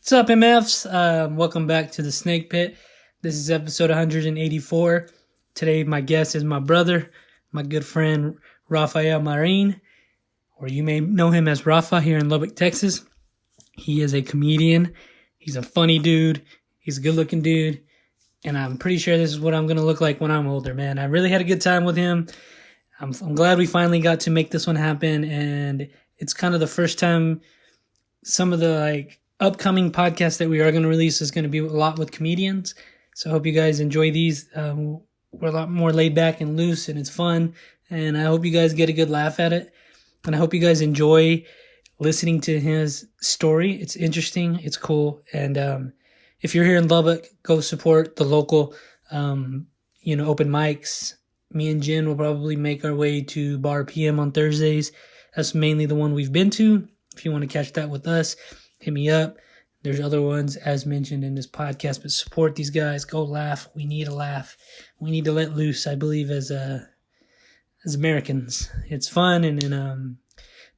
What's up, MFs? Welcome back to the Snake Pit. This is episode 184. Today, my guest is my brother, my good friend, Rafael Marin, or you may know him as Rafa here in Lubbock, Texas. He is a comedian. He's a funny dude. He's a good-looking dude. And I'm pretty sure this is what I'm going to look like when I'm older, man. I really had a good time with him. I'm glad we finally got to make this one happen. And it's kind of the first time some of the upcoming podcasts that we are going to release is going to be a lot with comedians. So I hope you guys enjoy these. We're a lot more laid back and loose, and it's fun. And I hope you guys get a good laugh at it. And I hope you guys enjoy listening to his story. It's interesting. It's cool. And if you're here in Lubbock, go support the local, open mics. Me and Jen will probably make our way to Bar PM on Thursdays. That's mainly the one we've been to. If you want to catch that with us, hit me up. There's other ones as mentioned in this podcast, but support these guys. Go laugh. We need a laugh. We need to let loose, I believe, as Americans. It's fun. And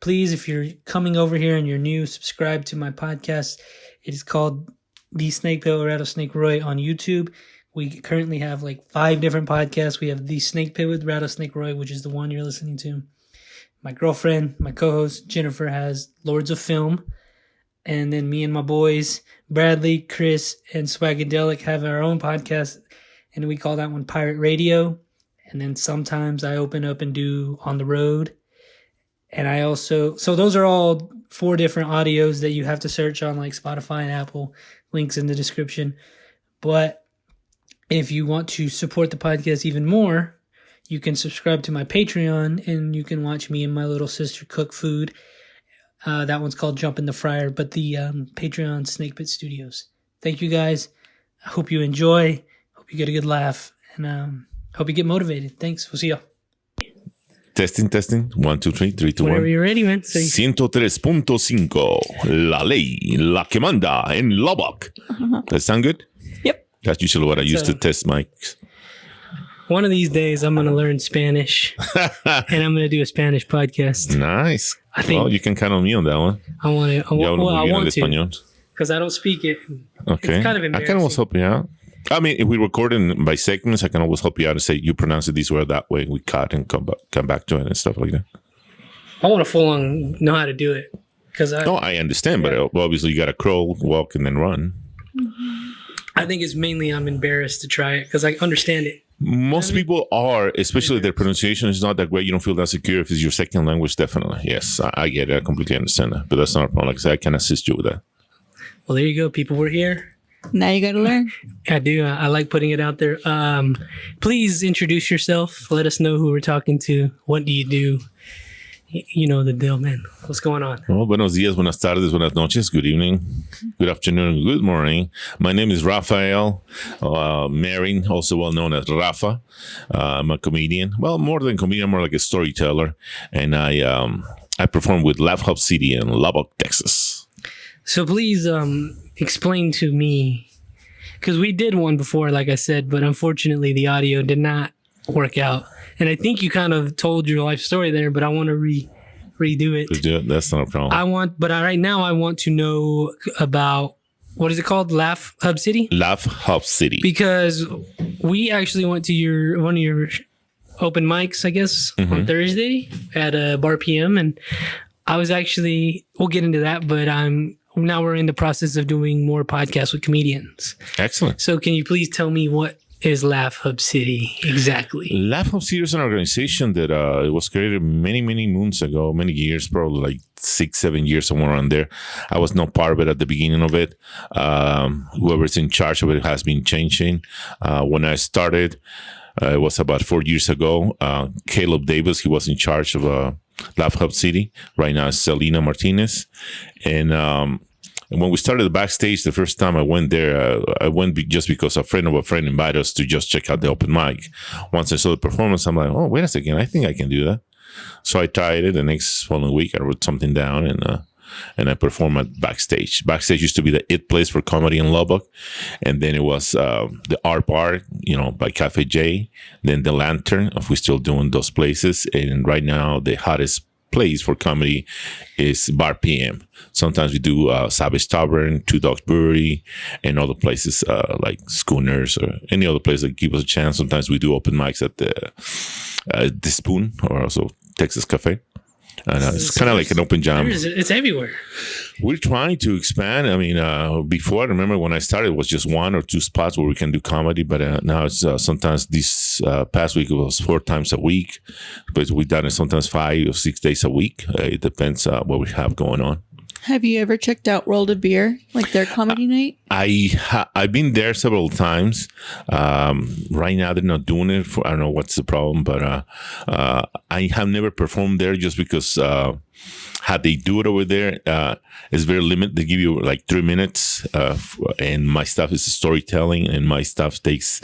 please, if you're coming over here and you're new, subscribe to my podcast. It is called The Snake Pit with Rattlesnake Roy on YouTube. We currently have 5 different podcasts. We have The Snake Pit with Rattlesnake Roy, which is the one you're listening to. My girlfriend, my co-host, Jennifer, has Lords of Film. And then me and my boys, Bradley, Chris, and Swagadelic have our own podcast. And we call that one Pirate Radio. And then sometimes I open up and do On the Road. And I also... So those are all 4 different audios that you have to search on Spotify and Apple. Links in the description. But if you want to support the podcast even more, you can subscribe to my Patreon and you can watch me and my little sister cook food. That one's called Jump in the Fryer, but the Patreon Snake Pit Studios. Thank you guys. I hope you enjoy. Hope you get a good laugh. And hope you get motivated. Thanks. We'll see y'all. Testing. 1, 2, 3, 3, 2, 1. Whenever you're ready, man. 103.5. La ley, la que manda en Lubbock. Does that sound good? Yep. That's usually what I use to test mics. One of these days, I'm going to learn Spanish, and I'm going to do a Spanish podcast. Nice. I think, well, you can count on me on that one. I want to, because I don't speak it. Okay. It's kind of embarrassing. I can always help you out. I mean, if we record in by segments, I can always help you out and say, you pronounce it this way or that way. We cut and come back to it and stuff like that. I want to full on know how to do it. I understand, but obviously you got to crawl, walk, and then run. I think it's mainly I'm embarrassed to try it because I understand it. Most people are, especially their pronunciation is not that great. You don't feel that secure. If it's your second language, definitely. Yes, I get it. I completely understand that. But that's not a problem. Like I said, I can assist you with that. Well, there you go. People were here. Now you got to learn. I do. I like putting it out there. Please introduce yourself. Let us know who we're talking to. What do you do? You know the deal, man. What's going on? Well, buenos días, buenas tardes, buenas noches, good evening, good afternoon, good morning. My name is Rafael Marin, also well known as Rafa. I'm a comedian. Well, more than comedian, more like a storyteller. And I perform with Laugh Hub City in Lubbock, Texas. So please explain to me, because we did one before, like I said, but unfortunately the audio did not work out. And I think you kind of told your life story there, but I want to redo it. That's not a problem. Right now I want to know about, what is it called? Laugh Hub City? Laugh Hub City. Because we actually went to one of your open mics, I guess, on Thursday at Bar PM. And I was actually, we'll get into that, but now we're in the process of doing more podcasts with comedians. Excellent. So can you please tell me what is Laugh Hub City exactly? Laugh Hub City is an organization that it was created many, many moons ago, many years, probably 6-7 years, somewhere around there. I was not part of it at the beginning of it. Whoever's in charge of it has been changing. When I started, it was about 4 years ago. Caleb Davis, he was in charge of Laugh Hub City. Right now it's Selena Martinez. And when we started the backstage, the first time I went there, I went just because a friend of a friend invited us to just check out the open mic. Once I saw the performance, I'm like, oh, wait a second, I think I can do that. So I tried it. The next following week, I wrote something down and I performed at Backstage. Backstage used to be the it place for comedy in Lubbock. And then it was the Art Bar, by Cafe J. Then the Lantern, if we're still doing those places. And right now, the hottest place for comedy is Bar PM. Sometimes we do Savage Tavern, Two Dogs Brewery, and other places like Schooners or any other place that give us a chance. Sometimes we do open mics at the Spoon or also Texas Cafe. And it's kind of like an open jam. It's everywhere. We're trying to expand. I mean, before, I remember when I started, it was just 1 or 2 spots where we can do comedy. But now it's sometimes this past week, it was 4 times a week. But we've done it sometimes 5 or 6 days a week. It depends what we have going on. Have you ever checked out World of Beer, like their comedy night? I've been there several times. Right now they're not doing it. I don't know what's the problem, but I have never performed there just because how they do it over there is very limited. They give you like 3 minutes, and my stuff is storytelling, and my stuff takes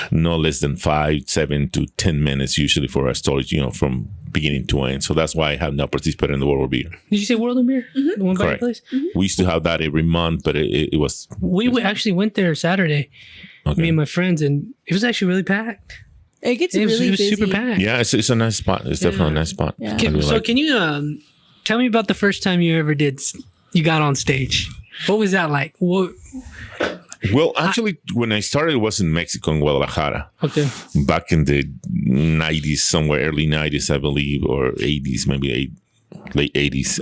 no less than 5, 7 to 10 minutes usually for a story, from beginning to end. So that's why I have not participated in the World of Beer. Did you say World of Beer? Mm-hmm. The one by your Correct. place? Mm-hmm. We used to have that every month, but it was... We actually went there Saturday, me and my friends, and it was actually really packed. It gets really busy. Super packed. Yeah, it's a nice spot. It's definitely a nice spot. Yeah. Can you tell me about the first time you got on stage? What was that like? Well, actually, when I started, it was in Mexico, in Guadalajara. Okay. Back in the 90s, somewhere early 90s, I believe, or 80s, maybe late 80s.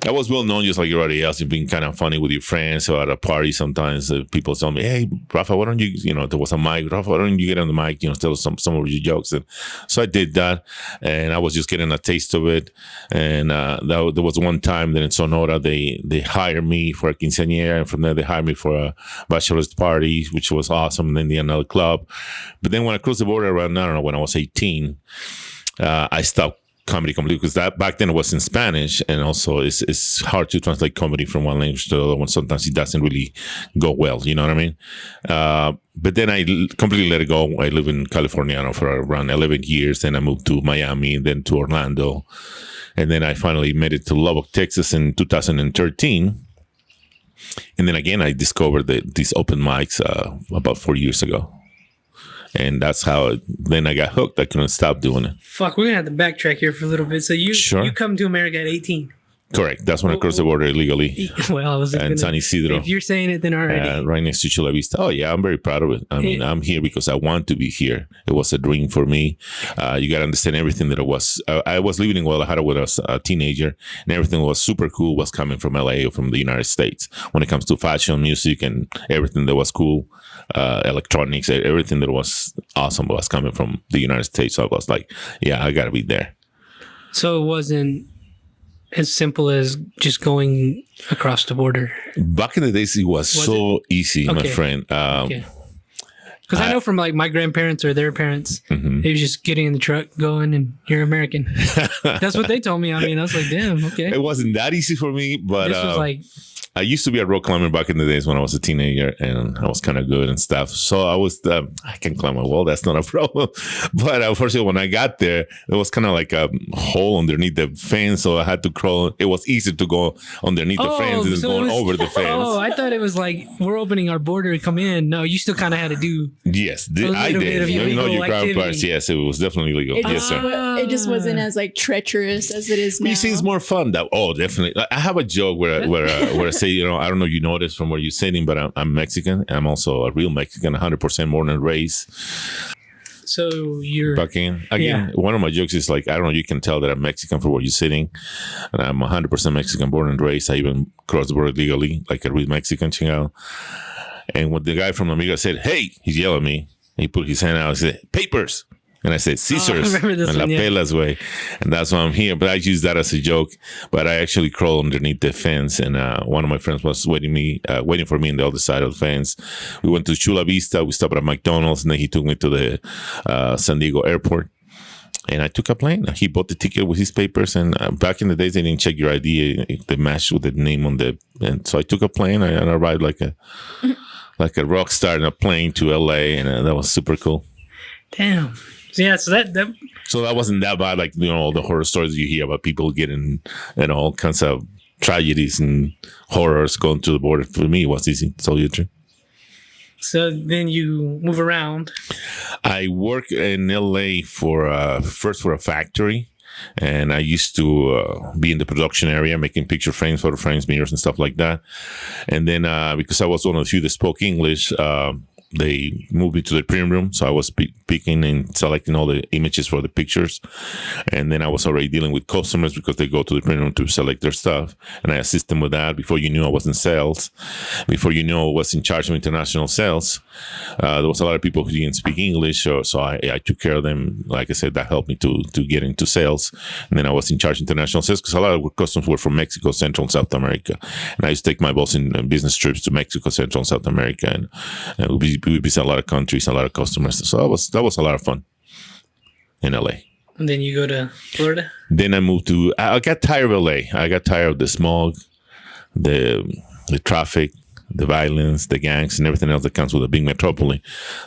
I was well known just like everybody else. You've been kind of funny with your friends or at a party. Sometimes people tell me, "Hey, Rafa, why don't you, there was a mic. Rafa, why don't you get on the mic, tell us some of your jokes." And so I did that, and I was just getting a taste of it. And there was one time that in Sonora, they hired me for a quinceañera, and from there they hired me for a bachelor's party, which was awesome. And then they had another club. But then when I crossed the border around, I don't know, when I was 18, I stopped comedy completely because that back then it was in Spanish, and also it's hard to translate comedy from one language to the other one. Sometimes it doesn't really go well, you know what I mean? But then I completely let it go. I live in California now for around 11 years. Then I moved to Miami, then to Orlando, and then I finally made it to Lubbock, Texas in 2013. And then again, I discovered these open mics about 4 years ago. And that's how then I got hooked. I couldn't stop doing it. Fuck, we're going to have to backtrack here for a little bit. So you come to America at 18. Correct. That's when I crossed the border illegally. Well, I was in San Isidro. If you're saying it, then already. Right next to Chula Vista. Oh, yeah, I'm very proud of it. I mean, I'm here because I want to be here. It was a dream for me. You got to understand everything that it was. I was living in Guadalajara when I was a teenager, and everything was super cool was coming from LA or from the United States. When it comes to fashion, music, and everything that was cool, electronics, everything that was awesome was coming from the United States. So I was like, yeah, I got to be there. So it wasn't as simple as just going across the border. Back in the days, it was so easy, my friend. Because I know from like my grandparents or their parents, they was just getting in the truck, going, and you're American. That's what they told me. I mean, I was like, damn, okay. It wasn't that easy for me, but this was like. I used to be a rock climber back in the days when I was a teenager, and I was kind of good and stuff. So I was, I can climb a wall. That's not a problem. But unfortunately, when I got there, it was kind of like a hole underneath the fence. So I had to crawl. It was easier to go underneath the fence than going over the fence. Oh, I thought it was like, we're opening our border to come in. No, you still kind of had to do. Yes, I did. You know your grandparents. Yes, it was definitely legal. Yes, sir. It just wasn't as like treacherous as it is now. It seems more fun. Definitely. I have a joke where I say, I don't know if you noticed from where you're sitting, but I'm Mexican. I'm also a real Mexican, 100% born and raised. So you're... Again, one of my jokes is like, I don't know, you can tell that I'm Mexican for where you're sitting. And I'm 100% Mexican, born and raised. I even crossed the border legally, like a real Mexican chingado. And when the guy from Amiga said, hey, he's yelling at me. He put his hand out and said, papers. And I said, Caesars and La Pelas way. And that's why I'm here. But I use that as a joke. But I actually crawled underneath the fence. And one of my friends was waiting for me on the other side of the fence. We went to Chula Vista. We stopped at McDonald's. And then he took me to the San Diego airport. And I took a plane. He bought the ticket with his papers. And back in the days, they didn't check your ID. They matched with the name on the... And so I took a plane. And I arrived like a rock star in a plane to LA. And that was super cool. Damn. Yeah, so that wasn't that bad. Like, all the horror stories you hear about people getting, all kinds of tragedies and horrors going to the border. For me, it was easy. It's all true. So then you move around. I work in LA first for a factory. And I used to be in the production area, making picture frames, photo frames, mirrors, and stuff like that. And then because I was one of the few that spoke English, they moved me to the print room. So I was picking and selecting all the images for the pictures. And then I was already dealing with customers because they go to the print room to select their stuff. And I assist them with that. Before you knew, I was in sales. Before you knew, I was in charge of international sales. There was a lot of people who didn't speak English. So I took care of them. Like I said, that helped me to get into sales. And then I was in charge of international sales because a lot of customers were from Mexico, Central and South America. And I used to take my boss in business trips to Mexico, Central and South America. And we visit a lot of countries, a lot of customers. So that was a lot of fun in LA. And then you go to Florida? Then I moved to, I got tired of LA. I got tired of the smog, the traffic, the violence, the gangs, and everything else that comes with a big metropole.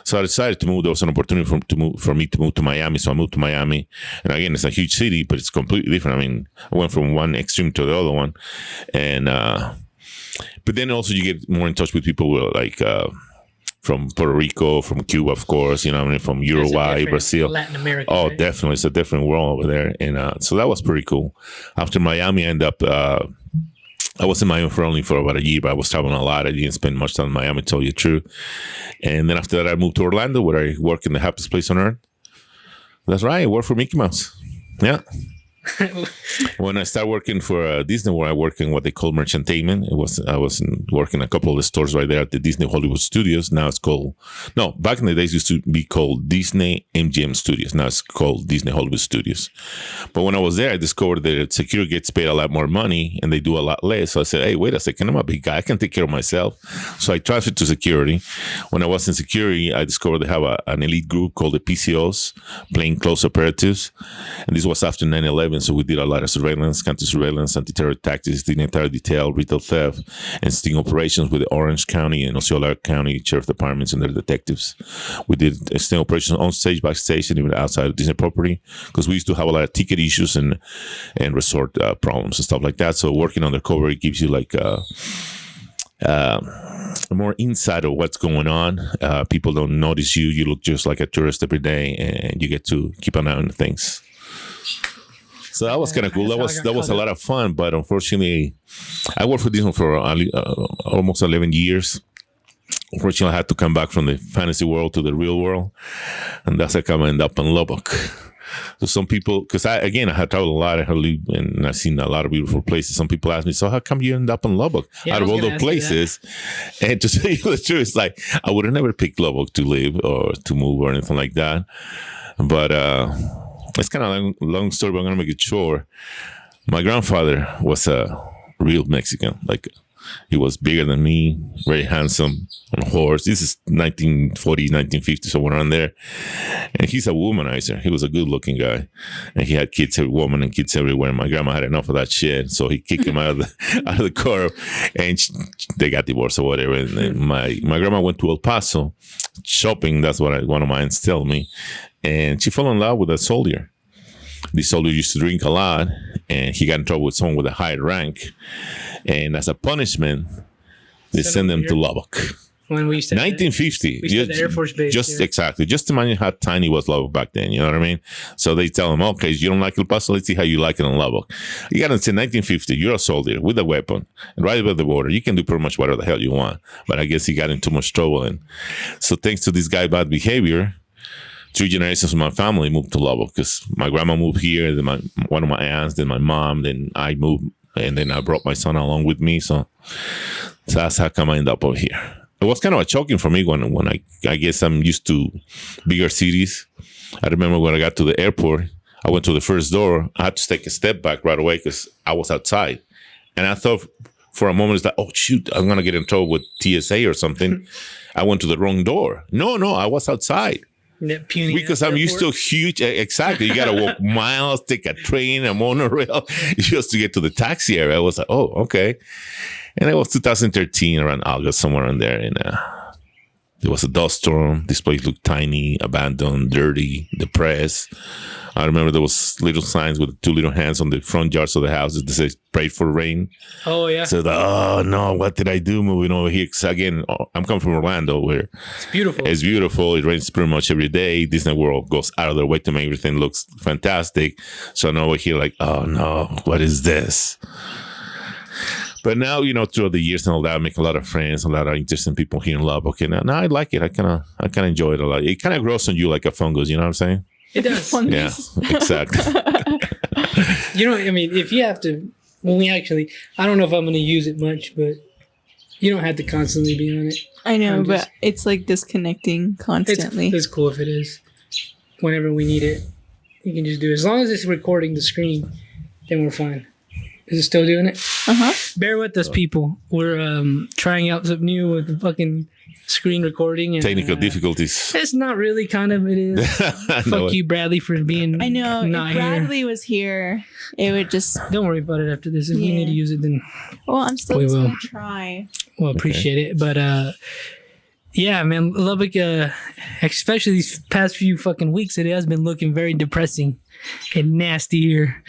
So I decided to move. There was an opportunity for me to move to Miami. So I moved to Miami. And again, it's a huge city, but it's completely different. I mean, I went from one extreme to the other one. And, but then also you get more in touch with people who are like, from Puerto Rico, from Cuba, of course, you know, I mean, from Uruguay, Brazil. Latin America. Oh, right? definitely. It's a different world over there. And so that was pretty cool. After Miami, I ended up, I was in Miami for about a year, but I was traveling a lot. I didn't spend much time in Miami, to tell you the truth. And then after that, I moved to Orlando, where I work in the happiest place on earth. That's right. I work for Mickey Mouse. Yeah. When I started working for Disney, where I work in what they call merchantainment, I was working a couple of the stores right there at the Disney Hollywood Studios. Now it's called, no, back in the days it used to be called Disney MGM Studios. Now it's called Disney Hollywood Studios. But when I was there, I discovered that security gets paid a lot more money and they do a lot less. So I said, hey, wait a second, I'm a big guy. I can take care of myself. So I transferred to security. When I was in security, I discovered they have an elite group called the PCOs, Plain Clothes Operatives. And this was after 9/11. So we did a lot of surveillance, counter surveillance, anti-terror tactics, the entire detail, retail theft, and sting operations with the Orange County and Osceola County Sheriff Departments and their detectives. We did sting operations on stage, backstage, and even outside of Disney property because we used to have a lot of ticket issues and resort problems and stuff like that. So working undercover, it gives you like more insight of what's going on. People don't notice you. You look just like a tourist every day, and you get to keep an eye on things. So that was kind of cool. That was a lot of fun, but unfortunately, I worked for Disney for almost 11 years. Unfortunately, I had to come back from the fantasy world to the real world, and that's how I ended up in Lubbock. So some people, because I had traveled a lot, I had lived and I've seen a lot of beautiful places. Some people ask me, so how come you end up in Lubbock out of all those places? And to tell you the truth, it's like I would have never picked Lubbock to live or to move or anything like that. But it's kind of a long story, but I'm going to make it short. My grandfather was a real Mexican. Like, he was bigger than me, very handsome, on a horse. This is 1940s, 1950s, somewhere around there. And he's a womanizer. He was a good-looking guy. And he had kids, every woman and kids everywhere. And my grandma had enough of that shit. So he kicked him out of the car. And they got divorced or whatever. And then my grandma went to El Paso shopping. That's what one of my aunts tell me. And she fell in love with a soldier. This soldier used to drink a lot, and he got in trouble with someone with a high rank. And as a punishment, they sent him to Lubbock. When we used to 1950. We used to have the Air Force Base. Exactly. Just imagine how tiny was Lubbock back then. You know what I mean? So they tell him, okay, you don't like El Paso? Let's see how you like it in Lubbock. You got to say 1950. You're a soldier with a weapon right above the border. You can do pretty much whatever the hell you want. But I guess he got in too much trouble. And so thanks to this guy's bad behavior, 3 generations of my family moved to Lubbock because my grandma moved here, then one of my aunts, then my mom, then I moved, and then I brought my son along with me. So that's how come I ended up over here. It was kind of a choking for me when I guess I'm used to bigger cities. I remember when I got to the airport, I went to the first door. I had to take a step back right away because I was outside. And I thought for a moment, it's like, oh, shoot, I'm going to get in trouble with TSA or something. I went to the wrong door. No, I was outside. Because I'm used to huge, exactly. You got to walk miles, take a train, a monorail, just to get to the taxi area. I was like, oh, okay. And it was 2013, around August, somewhere in there. And There was a dust storm. This place looked tiny, abandoned, dirty, depressed. I remember there was little signs with 2 little hands on the front yards of the houses that said, pray for rain. Oh, yeah. So, oh, no, what did I do moving over here? Because, again, I'm coming from Orlando where It's beautiful. it's beautiful. It rains pretty much every day. Disney World goes out of their way to make everything looks fantastic. So I'm over here like, oh, no, what is this? But now, throughout the years and all that, I make a lot of friends, a lot of interesting people here in Lubbock. And now I like it. I kind of enjoy it a lot. It kind of grows on you like a fungus. You know what I'm saying? It does. Yeah, exactly. I mean, if you have to, I don't know if I'm going to use it much, but you don't have to constantly be on it. I know, but it's like disconnecting constantly. It's cool if it is. Whenever we need it, you can just do it. As long as it's recording the screen, then we're fine. Is it still doing it? Uh-huh. Bear with us, people. We're trying out something new with the fucking screen recording. And, Technical difficulties. It's not really, kind of. It is. Fuck you, Bradley, for being I know. not If Bradley was here, it would just... Don't worry about it after this. If we need to use it, then Well, I'm still We just will. going to try. we'll appreciate it. But, yeah, man, Lubbock, especially these past few fucking weeks, it has been looking very depressing and nasty here.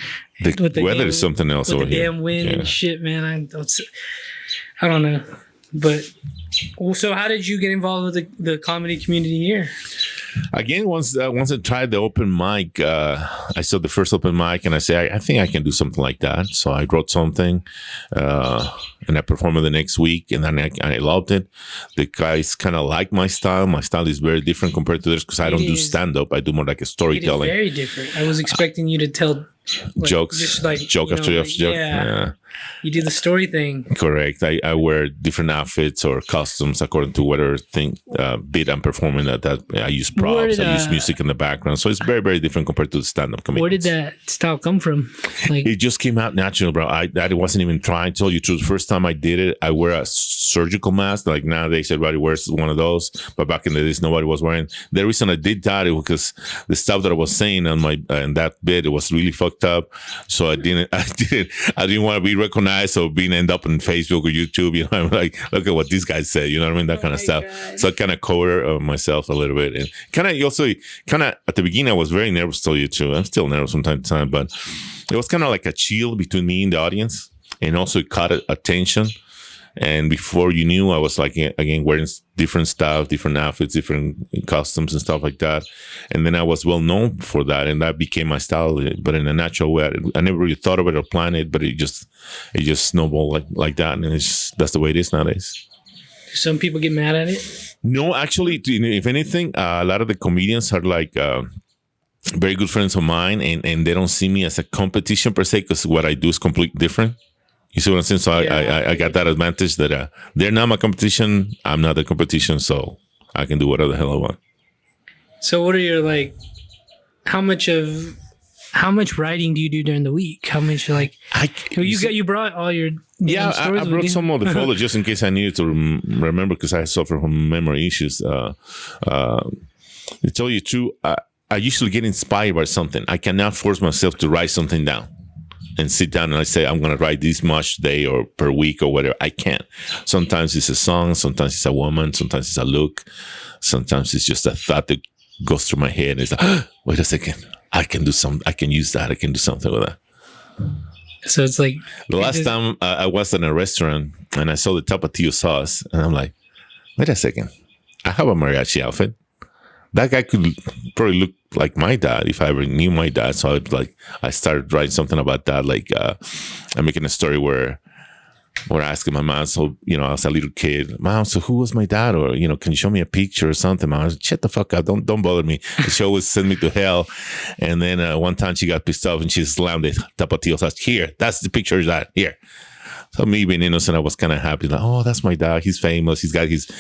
The weather is something else with over the here. damn wind and shit, man. I don't know. But, so how did you get involved with the comedy community here? Again, once I tried the open mic, I saw the first open mic, and I said, I think I can do something like that. So I wrote something, and I performed it the next week, and then I loved it. The guys kind of like my style. My style is very different compared to theirs because I don't do stand-up. I do more like a It is storytelling. very different. I was expecting you to tell Jokes, just like, joke after joke. Yeah. You do the story thing. Correct. I wear different outfits or costumes according to whatever bit I'm performing. That I use props. I use music in the background. So it's very, very different compared to the stand-up comedians. Where did that style come from? Like, It just came out natural, bro. I wasn't even trying to tell you the truth. The first time I did it, I wear a surgical mask. Like nowadays, everybody wears one of those. But back in the days, nobody was wearing. The reason I did that is because the stuff that I was saying on my in that bit, it was really fucked up. So I didn't want to be recognized or end up on Facebook or YouTube. You know, I'm like, look at what these guys said. You know what I mean? That kind of stuff. God. So I kind of cover myself a little bit, and kind of at the beginning, I was very nervous to tell you too. I'm still nervous from time to time, but it was kind of like a chill between me and the audience, and also it caught attention. And before you knew, I was like, again, wearing different stuff, different outfits, different costumes and stuff like that. And then I was well known for that. And that became my style, but in a natural way. I never really thought of it or planned it, but it just snowballed like that. And that's the way it is nowadays. some people get mad at it. No, actually, if anything, a lot of the comedians are like, very good friends of mine, and they don't see me as a competition per se, because what I do is completely different. You see what I'm saying? So I got that advantage that they're not my competition. I'm not the competition, so I can do whatever the hell I want. So what are your how much writing do you do during the week? How much you brought all your I brought some of the photos just in case I needed to remember, because I suffer from memory issues. To tell you the truth, I usually get inspired by something. I cannot force myself to write something down and sit down and I say, I'm going to write this much day or per week or whatever. I can't. Sometimes it's a song. Sometimes it's a woman. Sometimes it's a look. Sometimes it's just a thought that goes through my head. And it's like, wait a second. I can do something. I can use that. I can do something with that. So it's like the last time I was in a restaurant and I saw the tapatio sauce and I'm like, wait a second. I have a mariachi outfit. That guy could probably look like my dad if I ever knew my dad. So I started writing something about that. I'm making a story where asking my mom, so, I was a little kid, Mom, so who was my dad? Or, can you show me a picture or something? Mom, I was, shut the fuck up. Don't bother me. She always send me to hell. And then one time she got pissed off and she slammed it. Tapatio says, here, that's the picture of that. Here. So me being innocent, I was kind of happy. Like, oh, that's my dad. He's famous. He's got his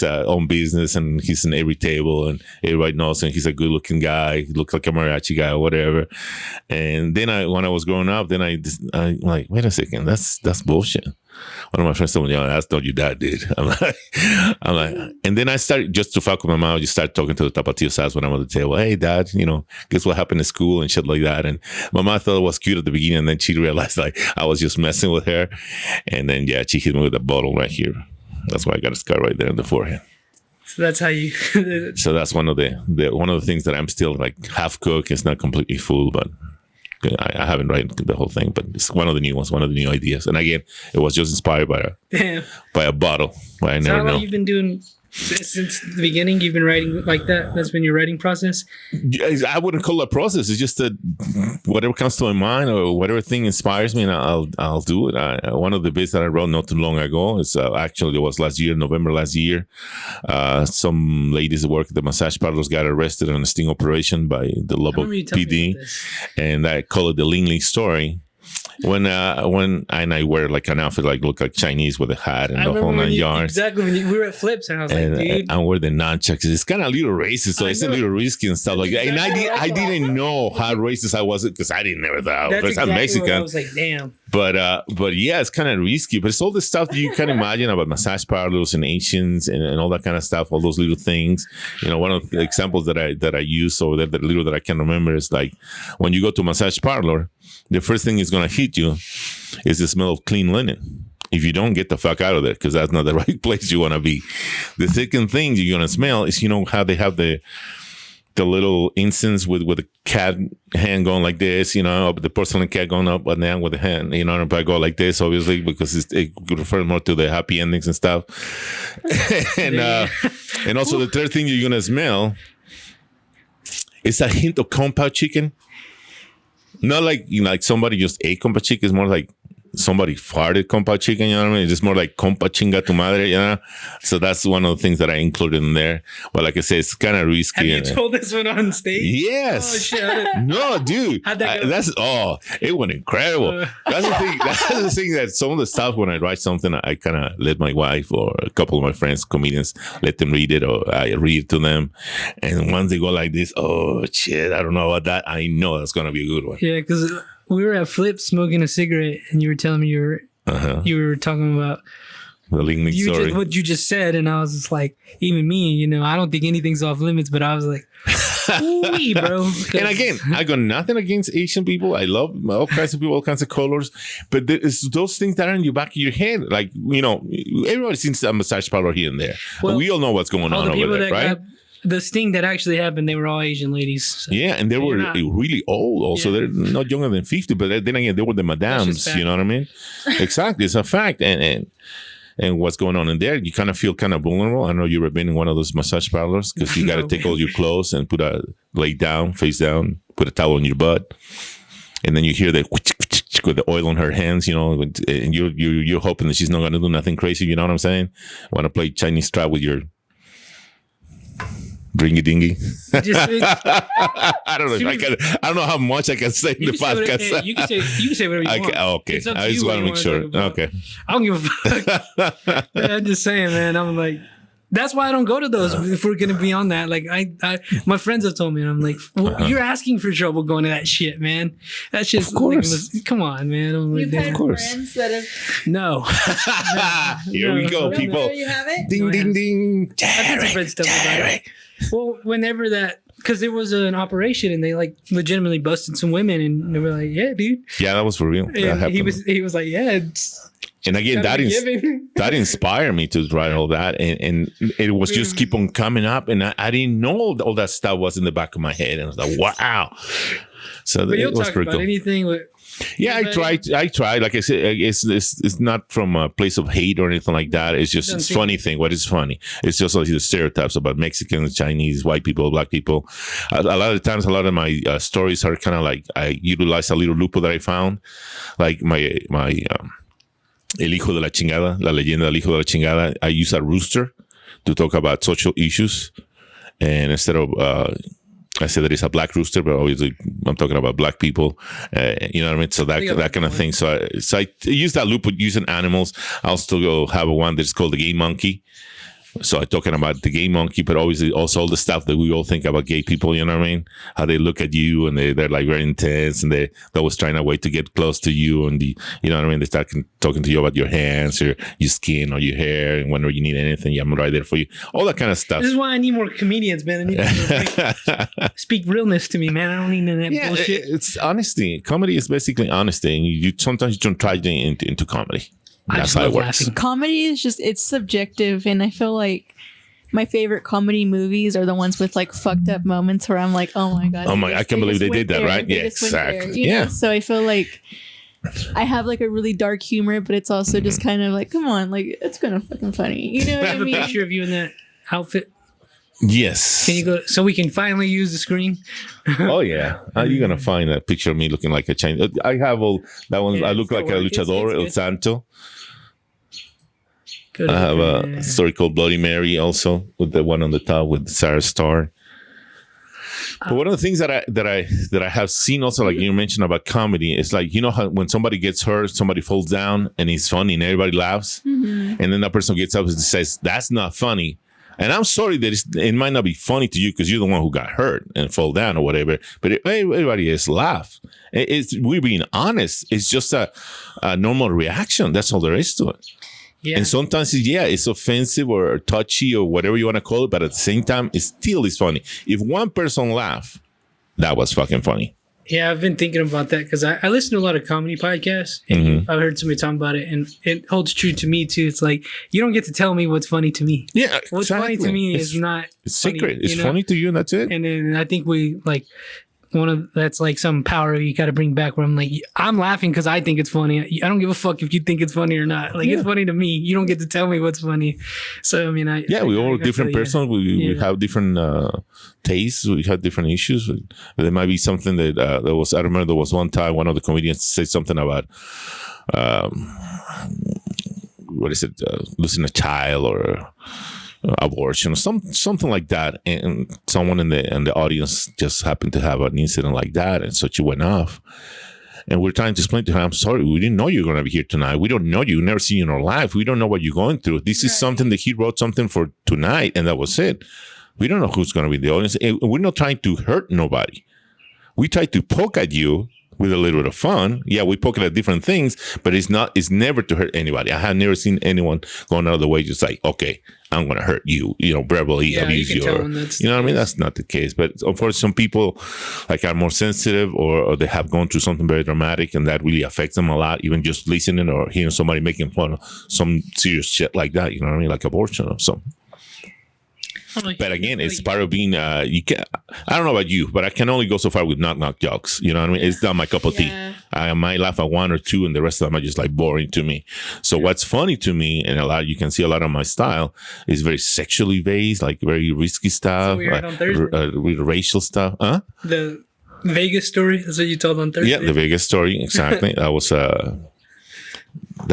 own business and he's in every table and everybody knows him. He's a good looking guy. He looks like a mariachi guy or whatever. And then when I was growing up, then I'm like, wait a second, that's bullshit. One of my friends told me, that's what your dad did. I'm like, and then I started, just to fuck with my mom, I just started talking to the tapatio sauce when I'm on the table. Hey, Dad, guess what happened at school and shit like that. And my mom thought it was cute at the beginning, and then she realized I was just messing with her. And then, she hit me with a bottle right here. That's why I got a scar right there on the forehead. So that's how you. So that's one of the things that I'm still like half cooked. It's not completely full, but I haven't read the whole thing. But it's one of the new ones, one of the new ideas. And again, it was just inspired by a bottle. But I So never how long know. you've been doing since the beginning? You've been writing like that. That's been your writing process. I wouldn't call it a process. It's just that whatever comes to my mind or whatever thing inspires me, and I'll do it. One of the bits that I wrote not too long ago is actually it was November last year. Some ladies that work at the massage parlors got arrested on a sting operation by the Lubbock PD, and I call it the Ling Ling story. When I wear like an outfit like look like Chinese with a hat and the whole 9 yards. Exactly when we were at Flips and I was like, dude, I wear the nunchucks. It's kind of a little racist, so it's a little risky and stuff like that. And I didn't know how racist I was because I didn't never thought that's because exactly I'm Mexican. I was like, damn. But yeah, it's kind of risky. But it's all the stuff that you can imagine about massage parlors and Asians and all that kind of stuff. All those little things. You know, one of the examples that I use or the little that I can remember is like when you go to a massage parlor, the first thing is gonna hit you is the smell of clean linen. If you don't, get the fuck out of there because that's not the right place you want to be. The second thing you're gonna smell is how they have the little incense with a cat hand going like this, the porcelain cat going up and down with the hand, if I go like this, obviously, because it refers more to the happy endings and stuff. And also the third thing you're gonna smell is a hint of compound chicken. Not like like somebody just ate compa chicken. It's more like somebody farted compa chicken. You know what I mean? It's just more like compa chinga tu madre. So that's one of the things that I included in there. But like I said, it's kind of risky. Have you told this one on stage? Yes. Oh shit! No, dude. How'd that go? It went incredible. That's the thing. That's the thing that some of the stuff when I write something, I kind of let my wife or a couple of my friends, comedians, let them read it, or I read it to them. And once they go like this, oh shit, I don't know about that. I know that's gonna be a good one. Yeah, because we were at Flip smoking a cigarette, and you were telling me you were talking about the Ling Ling story. What you just said, and I was just like, even me, I don't think anything's off limits, but I was like, ooh, bro. And again, I got nothing against Asian people. I love all kinds of people, all kinds of colors. But it's those things that are in the back of your head. Like, everybody's seen a massage parlor here and there. Well, we all know what's going on over there, right? The sting that actually happened, they were all Asian ladies. So. Yeah, and they were really old also. Yeah. They're not younger than 50, but then again, they were the madams, you know what I mean? Exactly, it's a fact. And what's going on in there, you kind of feel kind of vulnerable. I know you've ever been in one of those massage parlors because you got to take all your clothes and lay down, face down, put a towel on your butt. And then you hear that with the oil on her hands, and you're hoping that she's not going to do nothing crazy. You know what I'm saying? Want to play Chinese trap with your Ringy dingy. I don't know if I can. I don't know how much I can say in the podcast. You can say whatever you want. Okay. I just want to make sure. Okay. I don't give a fuck. I'm just saying, man. I'm like, that's why I don't go to those. If we're gonna be on that, like, my friends have told me, and I'm like, well, you're asking for trouble going to that shit, man. That shit's, of course. Like, come on, man. I'm like, You've had friends that have. No. Here we go, people. You haven't? Ding, ding, ding. Jerry. Well, whenever because there was an operation and they like legitimately busted some women and they were like, yeah, dude. Yeah, that was for real. And he was like, yeah. And again, that inspired me to write all that. And it was just keep on coming up. And I didn't know all that stuff was in the back of my head. And I was like, wow. So but it was pretty cool. Anything with. Yeah, I tried. Like I said, it's not from a place of hate or anything like that. It's just funny thing. What is funny? It's just like the stereotypes about Mexicans, Chinese, white people, black people. A lot of times, a lot of my stories are kind of like I utilize a little loophole that I found, like my El Hijo de la Chingada, La Leyenda del Hijo de la Chingada. I use a rooster to talk about social issues, and instead of I said that it's a black rooster, but obviously I'm talking about black people. You know what I mean? So that kind of thing. So I use that loop with using animals. I also have one that's called the gay monkey. So I'm talking about the gay monkey, but obviously also all the stuff that we all think about gay people, you know what I mean? How they look at you and they're like very intense and they're always trying a way to get close to you. And you know what I mean? They start talking to you about your hands or your skin or your hair. And whenever you need anything, I'm right there for you. All that kind of stuff. This is why I need more comedians, man. I need to speak realness to me, man. I don't need none of that bullshit. It's honesty. Comedy is basically honesty. And you sometimes don't try into comedy. That's how it works. Comedy is it's subjective, and I feel like my favorite comedy movies are the ones with like fucked up moments where I'm like, oh my god. Oh my! I can't believe they did that, right? Yeah, exactly. Yeah. So I feel like I have like a really dark humor, but it's also just kind of like, come on, like it's kind of fucking funny. You know what I I have a mean? picture of you in that outfit. Yes. Can you go so we can finally use the screen? Oh yeah, how are you gonna find that picture of me looking like a Chinese? I have all that one. Yeah, I look like a luchador, El it's Santo. Good. I have a story called Bloody Mary, also with the one on the top with Sarah Star. But one of the things that I have seen also, like you mentioned about comedy, is like, you know how when somebody gets hurt, somebody falls down and it's funny and everybody laughs, and then that person gets up and says, "That's not funny." And I'm sorry that it might not be funny to you because you're the one who got hurt and fall down or whatever. But everybody is laugh. We're being honest. It's just a normal reaction. That's all there is to it. Yeah. And sometimes, it's offensive or touchy or whatever you want to call it. But at the same time, it still is funny. If one person laugh, that was fucking funny. Yeah, I've been thinking about that because I listen to a lot of comedy podcasts, and I've heard somebody talking about it, and it holds true to me too. It's like you don't get to tell me what's funny to me. Yeah, what's funny to me is not. It's funny, secret. It's funny to you, and that's it. And then I think we like that's like some power you got to bring back. Where I'm like, I'm laughing because I think it's funny. I don't give a fuck if you think it's funny or not. Like it's funny to me. You don't get to tell me what's funny. So I mean, we all different persons. We have different tastes. We have different issues. There might be something that there was. I remember there was one time one of the comedians said something about what is it? Losing a child or abortion or something like that, and someone in the audience just happened to have an incident like that, and so she went off. And we're trying to explain to her, I'm sorry, we didn't know you were going to be here tonight. We don't know you. We've never seen you in our life. We don't know what you're going through. This is something that he wrote something for tonight, and that was it. We don't know who's going to be in the audience. And we're not trying to hurt nobody. We try to poke at you with a little bit of fun. Yeah, we poke at different things, but it's never to hurt anybody. I have never seen anyone going out of the way just like, okay, I'm going to hurt you, verbally abuse you. Or, you know what I mean? That's not the case. But of course, some people like are more sensitive or they have gone through something very dramatic and that really affects them a lot, even just listening or hearing somebody making fun of some serious shit like that, you know what I mean? Like abortion or something. But again, it's part of being, you can. I don't know about you, but I can only go so far with knock jokes. You know what I mean? It's not my cup of tea. I might laugh at one or two and the rest of them are just like boring to me. So what's funny to me, and you can see a lot of my style, is very sexually based, like very risky stuff, with racial stuff. Huh? The Vegas story, that's what you told on Thursday? Yeah, the Vegas story, exactly. That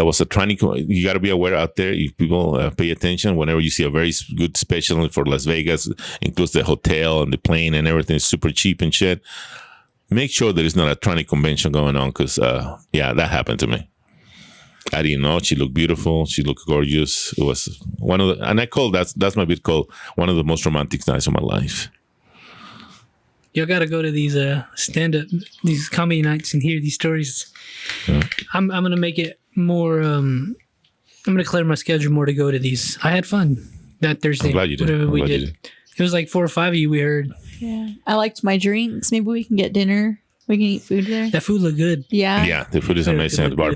was a training. You got to be aware out there. If people pay attention, whenever you see a very good special for Las Vegas, includes the hotel and the plane and everything, is super cheap and shit. Make sure there is not a training convention going on because, that happened to me. I didn't know. She looked beautiful. She looked gorgeous. It was one of the, and I call that's my bit called one of the most romantic nights of my life. Y'all got to go to these stand-up, these comedy nights and hear these stories. Yeah. I'm going to make it more, I'm going to clear my schedule more to go to these. I had fun that Thursday. I'm glad you did. Whatever we did. It was like 4 or 5 of you we heard. Yeah. I liked my drinks. Maybe we can get dinner. We can eat food there. That food looked good. Yeah. Yeah, the food is amazing at the bar.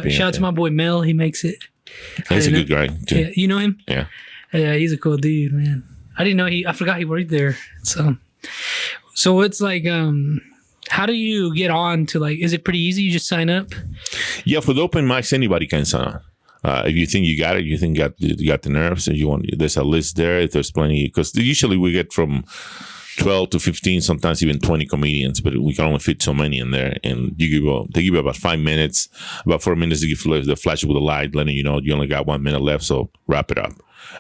Shout out to my boy Mel. He makes it. He's a good guy, too. Yeah, you know him? Yeah. Yeah, he's a cool dude, man. I didn't know I forgot he worked there. So it's like, how do you get on to is it pretty easy? You just sign up? Yeah, for the open mics, anybody can sign on. If you think you got it, you think you got the nerves, and there's a list there. If there's plenty, because usually we get from 12 to 15, sometimes even 20 comedians, but we can only fit so many in there. And they give you about 5 minutes, about 4 minutes to give the flash with the light, letting you know you only got 1 minute left, so wrap it up.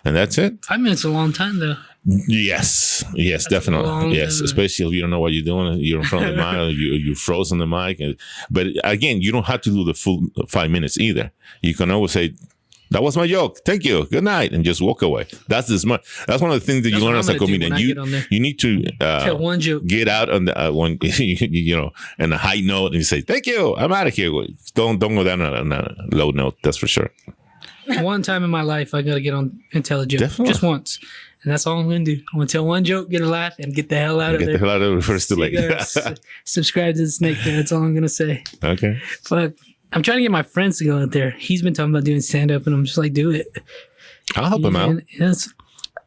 And that's it. 5 minutes is a long time, though. Yes, definitely. Yes, especially if you don't know what you're doing. You're in front of the mic, you froze on the mic. But again, you don't have to do the full 5 minutes either. You can always say, "That was my joke. Thank you. Good night," and just walk away. That's one of the things that you learn as a comedian. You need to tell one joke. Get out on the one, and a high note, and you say, "Thank you. I'm out of here." Don't go down on a low note. That's for sure. One time in my life, I got to get on and tell a joke. Definitely. Just once. And that's all I'm going to do. I'm going to tell one joke, get a laugh, and get the hell out of there. Get the hell out of it first too late. Subscribe to the Snake Pit. That's all I'm going to say. Okay. Fuck. I'm trying to get my friends to go out there. He's been talking about doing stand-up, and I'm just like, do it. I'll help him out.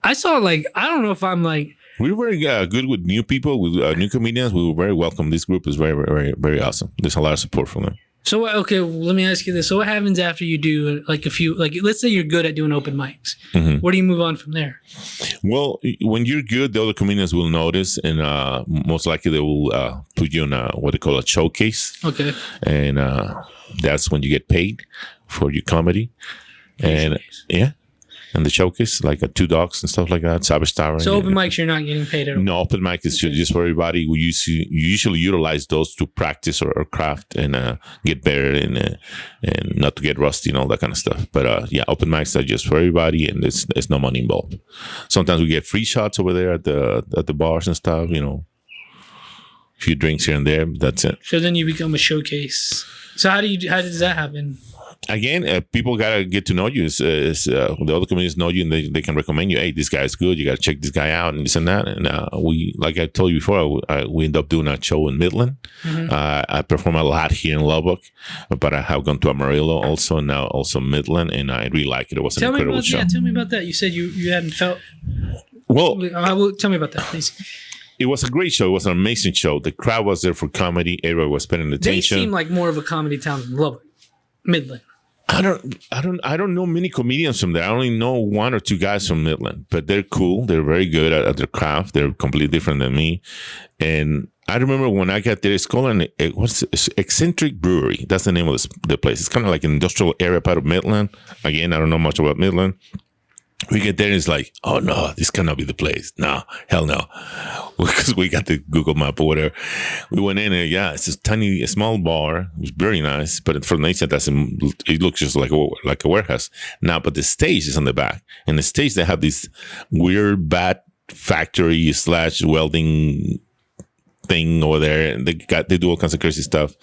I saw like I don't know if I'm like We were very good with new people, with new comedians. We were very welcome. This group is very, very, very awesome. There's a lot of support from them. so okay. Well, let me ask you this: so what happens after you do like a few like let's say you're good at doing open mics? Mhm. Where do you move on from there? Well, when you're good, the other comedians will notice, and most likely they will put you in what they call a showcase, Okay. and that's when you get paid for your comedy. And yeah, and the showcase, like Two Dogs and stuff like that. Savage Tower. So open mics, you're not getting paid at all. No, open mic is just for everybody. We usually utilize those to practice or craft and get better and not to get rusty and all that kind of stuff. But yeah, open mics are just for everybody, and there's no money involved. Sometimes we get free shots over there at the bars and stuff. You know, a few drinks here and there. That's it. So then you become a showcase. So how does that happen? Again, people gotta get to know you. The other comedians know you, and they can recommend you. Hey, this guy's good. You gotta check this guy out, and this and that. And we, like I told you before, we end up doing a show in Midland. Mhm. I perform a lot here in Lubbock, but I have gone to Amarillo also, and now also Midland, and I really like it. It was an incredible show. Tell me about that. You said you hadn't felt. Well, Tell me about that, please. it was a great show. It was an amazing show. The crowd was there for comedy. Everybody was paying They attention. seem like more of a comedy town than Lubbock, Midland. I don't know many comedians from there. I only know one or two guys from Midland, but they're cool. They're very good at their craft. They're completely different than me. And I remember when I got there, it's called what's Eccentric Brewery. That's the name of the place. It's kind of like an industrial area part of Midland. Again, I don't know much about Midland. We get there and it's like, oh no, this cannot be the place. No, hell no. Because we got the Google map or whatever. We went in and yeah, it's a small bar. It was very nice, but from the inside, it looks just like a warehouse. Now, but the stage is on the back. And the stage, they have this weird bat factory / welding thing over there. And they do all kinds of crazy stuff.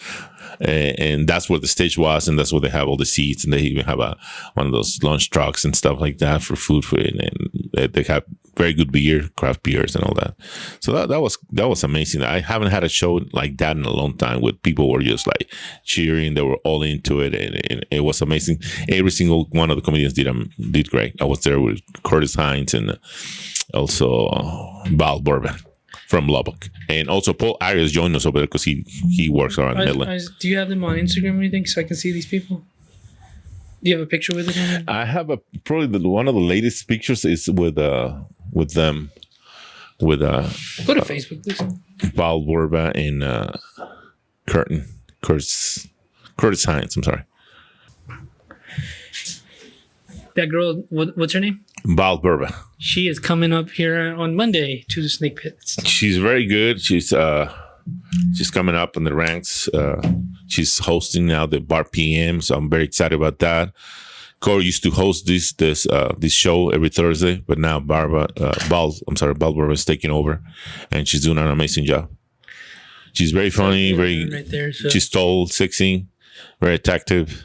And that's where the stage was, and that's where they have all the seats, and they even have one of those lunch trucks and stuff like that for food and they have very good beer, craft beers, and all that. So that was amazing. I haven't had a show like that in a long time with people were just like cheering. They were all into it, and it was amazing. Every single one of the comedians did great. I was there with Curtis Hines and also Val Bourbon from Lubbock, and also Paul Arias joined us over there because he works around Midland. Do you have them on Instagram or anything so I can see these people? Do you have a picture with them? I have probably one of the latest pictures is with them with Go to Facebook, please. Paul Bourbon and Curtis Hines. I'm sorry. That girl, what's her name? Val Bourbon. She is coming up here on Monday to the Snake Pits. She's very good. She's coming up in the ranks. She's hosting now the Bar PM, so I'm very excited about that. Corey used to host this show every Thursday, but now Val Bourbon is taking over, and she's doing an amazing job. She's very funny, right there, so. She's tall, sexy, very attractive.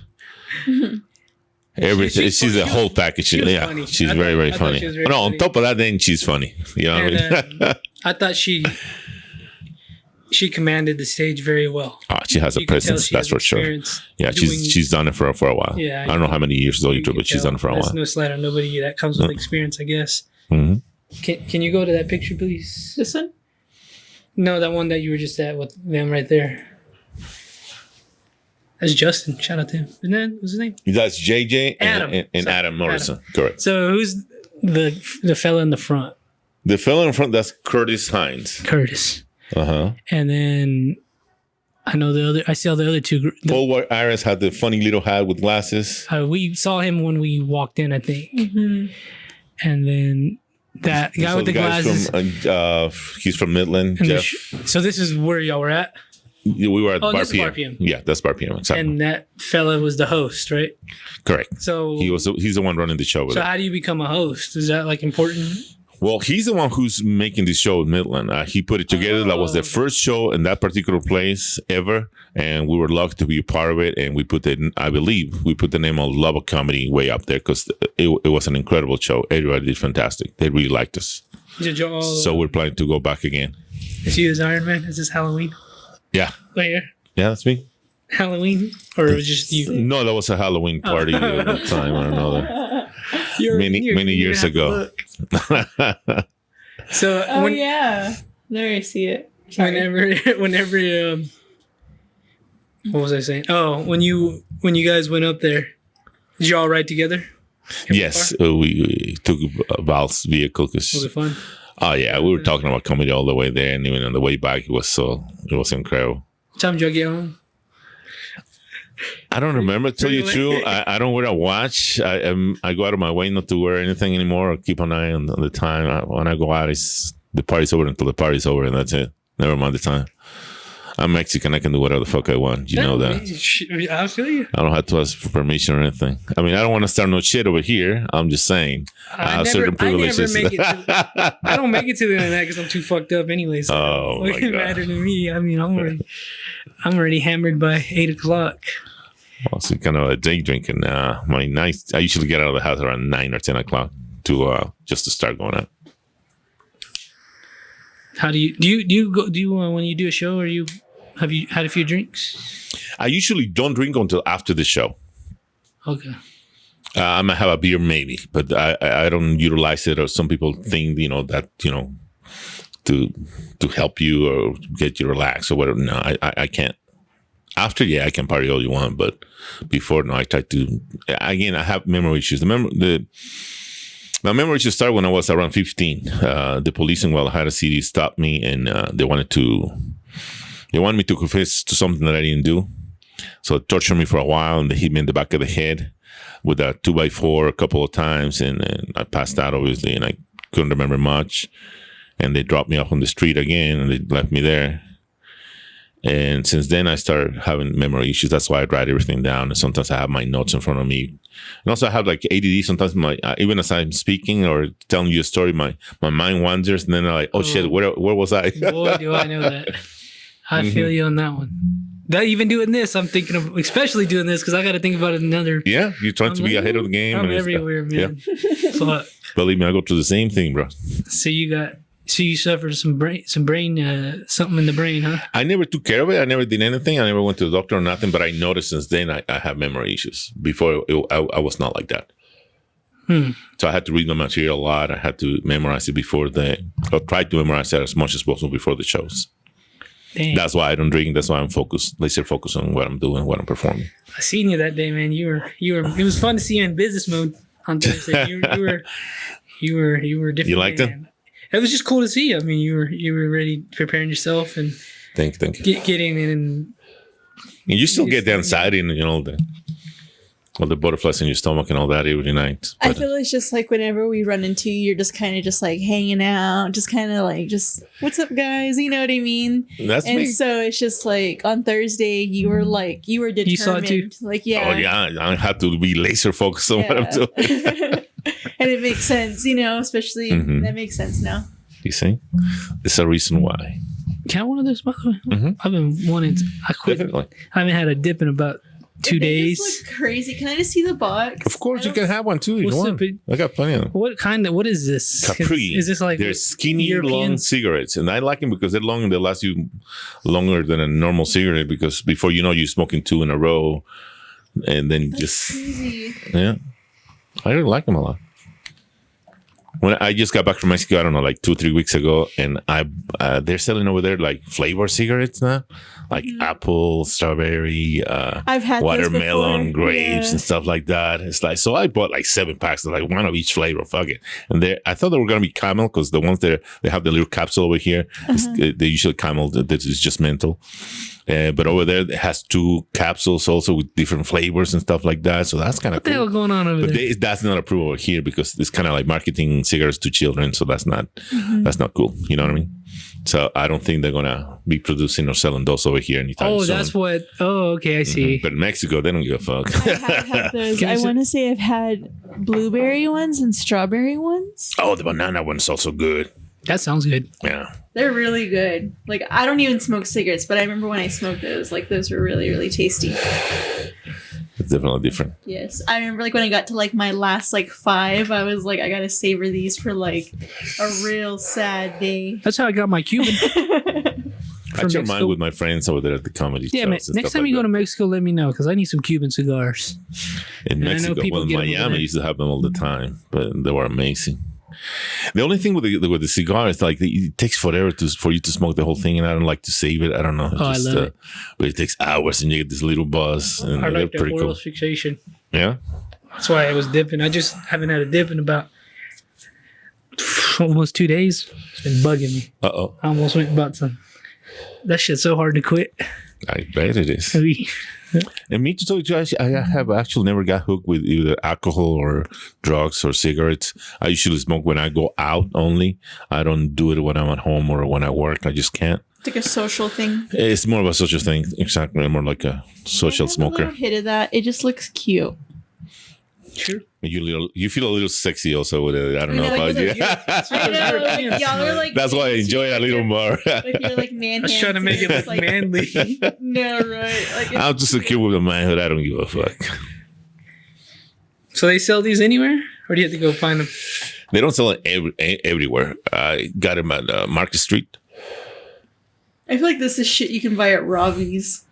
Everything. She's a whole package. Yeah, funny. she's very, very funny. On top of that, then she's funny. You know what I mean? I thought she commanded the stage very well. She has a presence, that's for sure. Yeah, she's done it for a while. Yeah, I don't know how many years though, but she's done it for a while. That's no slight on nobody. That comes with experience, I guess. Mm-hmm. Can you go to that picture, please? This one? No, that one that you were just at with them right there. That's Justin. Shout out to him. Isn't that what's his name? That's JJ Adam. and Adam Morrison. Correct. So who's the fella in the front? The fella in front, that's Curtis Hines. Curtis. Uh-huh. And then I know I see all the other two. Paul Arias had the funny little hat with glasses. We saw him when we walked in, I think. Mm-hmm. And then that guy with the glasses. He's from Midland, Jeff. So this is where y'all were at? We were at Bar PM. Bar PM. Yeah, that's Bar PM. Exactly. And that fella was the host, right? Correct. So he's the one running the show. So how do you become a host? Is that like important? Well, he's the one who's making this show in Midland. He put it together. That was the first show in that particular place ever, and we were lucky to be a part of it. And I believe we put the name of Lubbock Comedy way up there because it was an incredible show. Everybody did fantastic. They really liked us. So we're planning to go back again. Is he as Iron Man? Is this Halloween? Yeah. Right here? Yeah, that's me. Halloween? Or it was just you? No, that was a Halloween party at the time. I don't know that. many years ago. So yeah, there I see it. Sorry. Whenever what was I saying? Oh, when you guys went up there, did you all ride together? Yes, we took Val's vehicle. Was it fun? Oh yeah, we were talking about comedy all the way there, and even on the way back, it was incredible. What time did y'all get home? I don't remember. To tell you the truth, I don't wear a watch. I go out of my way not to wear anything anymore. I keep an eye on the time. When I go out, the party's over until the party's over, and that's it. Never mind the time. I'm Mexican. I can do whatever the fuck I want. You know that. I feel you. I don't have to ask for permission or anything. I mean, I don't want to start no shit over here. I'm just saying. I have certain privileges. I don't make it to the end of that because I'm too fucked up anyway. So oh it doesn't matter to me. I mean, I'm already hammered by 8 o'clock. Also, kind of a day drinking. I usually get out of the house around 9 or 10 o'clock to just to start going out. How do you go when you do a show, or have you had a few drinks? I usually don't drink until after the show. Okay. I might have a beer maybe, but I don't utilize it. Or some people think that to help you or get you relaxed or whatever. No, I can't. After, I can party all you want, but before, no, I try to. Again, I have memory issues. My memory issues started when I was around 15. The police in Guadalajara City stopped me, and they wanted me to confess to something that I didn't do. So they tortured me for a while, and they hit me in the back of the head with a 2x4 a couple of times, and I passed out, obviously, and I couldn't remember much. And they dropped me off on the street again, and they left me there. And since then, I started having memory issues. That's why I write everything down. And sometimes I have my notes in front of me. And also, I have like ADD. Sometimes even as I'm speaking or telling you a story, my mind wanders. And then I'm like, oh shit, where was I? Boy, do I know that. I feel you on that one. Even doing this, I'm thinking of, especially doing this, because I got to think about it another. Yeah, you're trying to be ahead of the game. I'm everywhere, man. Yeah. Fuck. Believe me, I go through the same thing, bro. So you suffered some brain, something in the brain, huh? I never took care of it. I never did anything. I never went to the doctor or nothing. But I noticed since then I have memory issues. Before I was not like that. So I had to read the material a lot. I had to memorize it or try to memorize it as much as possible before the shows. Damn. That's why I don't drink. That's why I'm laser focused on what I'm doing, what I'm performing. I seen you that day, man. You were. It was fun to see you in business mode on Thursday. You were different. You liked it? It was just cool to see. I mean, you were ready, preparing yourself, and thank you. Getting in. And you still get the anxiety and all the butterflies in your stomach and all that every night. But I feel it's just like whenever we run into you, you're just kind of just like hanging out, just kind of like what's up, guys? You know what I mean? That's me. And so it's just like on Thursday, you were determined. You saw it too? Like, yeah. Oh yeah, I have to be laser focused on what I'm doing. And it makes sense, especially that makes sense now. You see? There's a reason why. Can I have one of those, by the way? I've been wanting to. I quit. Definitely. I haven't had a dip in about 2 days. It's like crazy. Can I just see the box? Of course, you can have one too if you want. I got plenty of them. What is this? Capri. Is this like they're skinny, European? long cigarettes. And I like them because they're long and they last you longer than a normal cigarette because before you know, you're smoking 2 in a row. And then That's crazy. Yeah. I really like them a lot. When I just got back from Mexico, I don't know, like 2 or 3 weeks ago, and they're selling over there like flavor cigarettes now, like apple, strawberry, I've had watermelon, grapes, and stuff like that. It's like, so I bought like 7 packs, like one of each flavor. Fuck it. And I thought they were gonna be Camel because the ones they have the little capsule over here. They usually Camel. That is just menthol. But over there, it has 2 capsules also with different flavors and stuff like that. So that's kind of what the hell going on over there? But that's not approved over here because it's kind of like marketing cigarettes to children. So that's not cool. You know what I mean? So I don't think they're gonna be producing or selling those over here anytime soon. That's what. Oh, okay, I see. But in Mexico, they don't give a fuck. I have had those. I want to say I've had blueberry ones and strawberry ones. Oh, the banana one's also good. That sounds good. Yeah. They're really good. Like, I don't even smoke cigarettes, but I remember when I smoked those, like, those were really, really tasty. It's definitely different. Yes. I remember, like, when I got to, like, my last, like, 5, I was like, I gotta savor these for, like, a real sad day. That's how I got my Cuban. I share mine with my friends over there at the comedy Yeah, man. shows and Next stuff time you like go to that. Mexico, let me know because I need some Cuban cigars. In And I know Mexico, people well, in get 'em over Miami, there. used to have them all the time, but they were amazing. The only thing with the cigar is like it takes forever for you to smoke the whole thing, and I don't like to save it. I don't know. I love it. But it takes hours, and you get this little buzz, and I they're like the pretty oral cool. asphyxiation. Yeah. That's why I was dipping. I just haven't had a dip in about almost 2 days. It's been bugging me. Uh-oh. I almost went and bought some. That shit's so hard to quit. I bet it is. We- And me to tell you, Josh, I have actually never got hooked with either alcohol or drugs or cigarettes. I usually smoke when I go out only. I don't do it when I'm at home or when I work. I just can't. It's like a social thing. It's more of a social thing. Exactly. I'm more like a social I have a smoker. little hit of that. It just looks cute. Sure. You feel a little sexy also with it. I don't know Yeah, if like I I know, like, y'all are like. That's why I enjoy it a little more. Like you're like man. I was trying to make it hands, look manly. No, right? Like I'm just a kid with a manhood. I don't give a fuck. So they sell these anywhere? Or do you have to go find them? They don't sell it everywhere. I got them at Market Street. I feel like this is shit you can buy at Robbie's.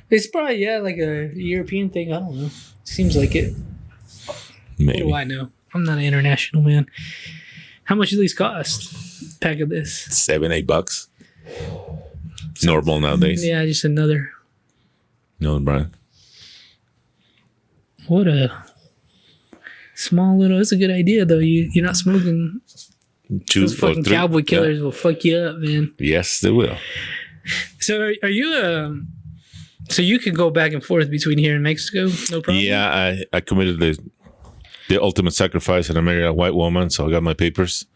It's probably, like a European thing. I don't know. Seems like it. Maybe. What do I know? I'm not an international man. How much do these cost? Pack of this. $7-8. Normal nowadays. Yeah, just another. No, Brian. What a small little. It's a good idea though. You're not smoking. Two Those or fucking three. cowboy Yeah. killers will fuck you up, man. Yes, they will. So are you so you can go back and forth between here and Mexico, no problem? Yeah, I committed the ultimate sacrifice and I married a white woman, so I got my papers.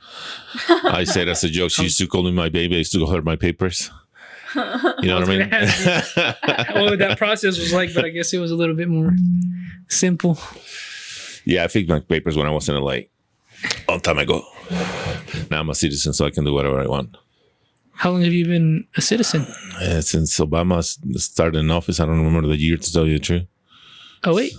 I said as a joke, she used to call me my baby. I used to call her my papers. You know what I mean? What that process was like, but I guess it was a little bit more simple. Yeah, I fixed my papers when I was in LA. Long time ago. Now I'm a citizen, so I can do whatever I want. How long have you been a citizen? Since Obama started in office, I don't remember the year to tell you the truth. Oh wait,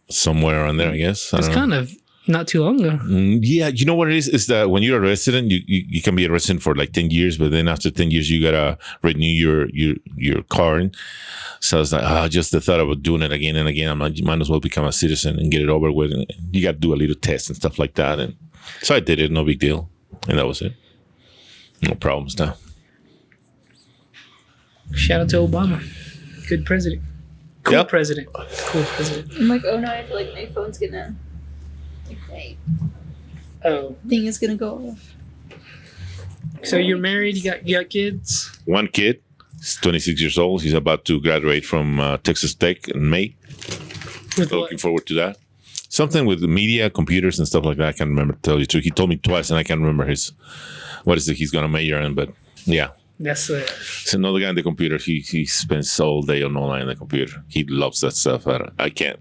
Somewhere around there, I guess. I it's don't know. kind of not too long ago. Yeah, you know what it is? Is that when you're a resident, you can be a resident for like 10 years, but then after 10 years, you gotta renew your card. So it's like, just the thought of doing it again and again. I'm like, you might as well become a citizen and get it over with. And you got to do a little test and stuff like that. And so I did it, no big deal. And that was it. No problems now. Shout out to Obama, good president, cool Yep. president, cool president. I'm like, oh no, I feel like my phone's gonna. Like, my Oh, thing is gonna go off. so you're married? You got kids? One kid, he's 26 years old. He's about to graduate from Texas Tech in May. With what? Looking forward to that. Something with media, computers, and stuff like that. I can't remember to tell you too. He told me twice, and I can't remember what is it he's gonna major in. But yeah, That's it's another guy in the computer. He spends all day online on the computer. He loves that stuff. I can't.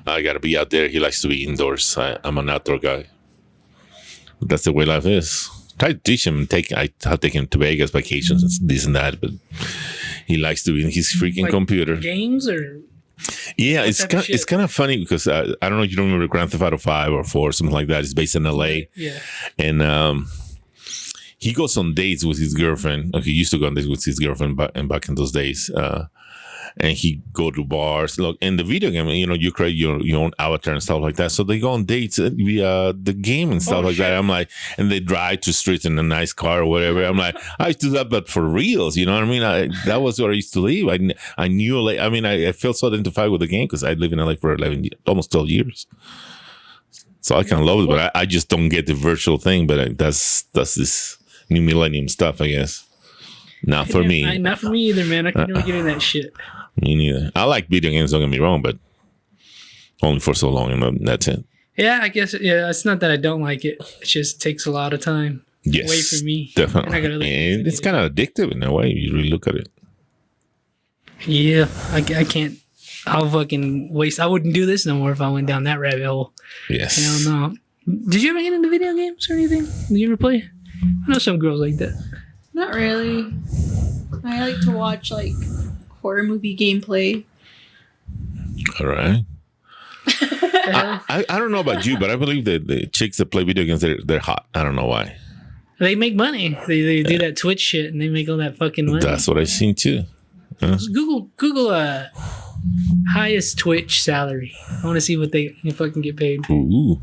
I gotta be out there. He likes to be indoors. I'm an outdoor guy. That's the way life is. Try to teach him. I'll take him to Vegas vacations and this and that, but he likes to be in his freaking Like computer. games or Yeah, type of shit? it's kind of funny because I don't know if you remember Grand Theft Auto 5 or 4 or something like that. It's based in LA. yeah. And he goes on dates with his girlfriend. He used to go on dates with his girlfriend back in those days. And he go to bars. Look, in the video game, you create your own avatar and stuff like that. So they go on dates via the game and stuff like that. I'm like, and they drive to streets in a nice car or whatever. I'm like, I used to do that, but for reals, you know what I mean? That was where I used to live. I knew LA. I mean, I felt so identified with the game because I lived in LA for 11 years, almost 12 years. So I kind of love it, but I just don't get the virtual thing. But that's this new millennium stuff, I guess. Not for me. Not for me either, man. I can never get in that shit. Me neither. I like video games, don't get me wrong, but only for so long, and that's it. Yeah, I guess. Yeah, it's not that I don't like it. It just takes a lot of time Yes. away from me. Definitely. And I gotta, like, And it's kind of addictive in a way. You really look at it. Yeah, I can't. I'll fucking waste. I wouldn't do this no more if I went down that rabbit hole. Yes. Hell no. Did you ever get into video games or anything? Did you ever play? I know some girls like that. Not really. I like to watch like horror movie gameplay. All right. I don't know about you, but I believe that the chicks that play video games, they're hot. I don't know why. They make money. They do that Twitch shit and they make all that fucking money. That's what I seen too. Just Google highest Twitch salary. I want to see what they fucking get paid. Ooh.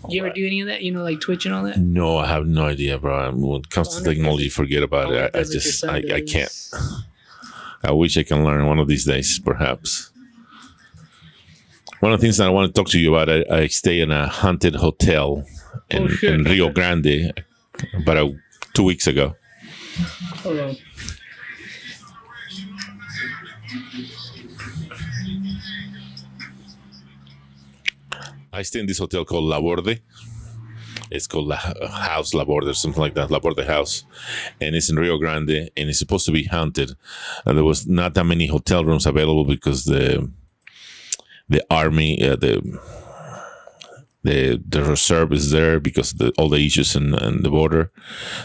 You ever do any of that? You know, like Twitch and all that? No, I have no idea, bro. When it comes to technology, forget about it. I can't. I wish I can learn one of these days, perhaps. One of the things that I want to talk to you about, I stay in a haunted hotel in Rio Grande about 2 weeks ago. Hold on. I stay in this hotel called La Borde. It's called House La Borde or something like that, La Borde House. And it's in Rio Grande, and it's supposed to be haunted. There was not that many hotel rooms available because the army, the reserve is there because of all the issues in the border.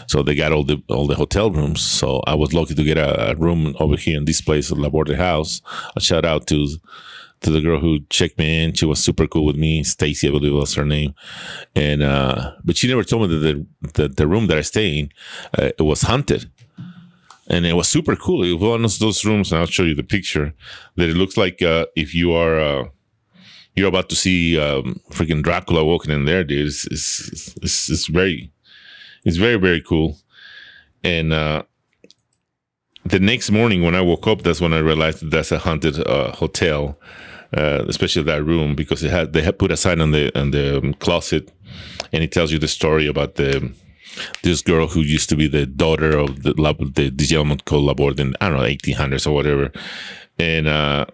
So they got all the hotel rooms. So I was lucky to get a room over here in this place, La Borde House. A shout out to the girl who checked me in. She was super cool with me. Stacy, I believe was her name. And but she never told me that the room that I stay in, it was haunted. And it was super cool. It was one of those rooms, and I'll show you the picture, that it looks like if you are you're about to see freaking Dracula walking in there, dude. It's very, very cool. And the next morning when I woke up, that's when I realized that that's a haunted hotel, especially that room, because they had put a sign on the closet, and it tells you the story about this girl who used to be the daughter of this gentleman called Laborde in, I don't know, 1800s or whatever. And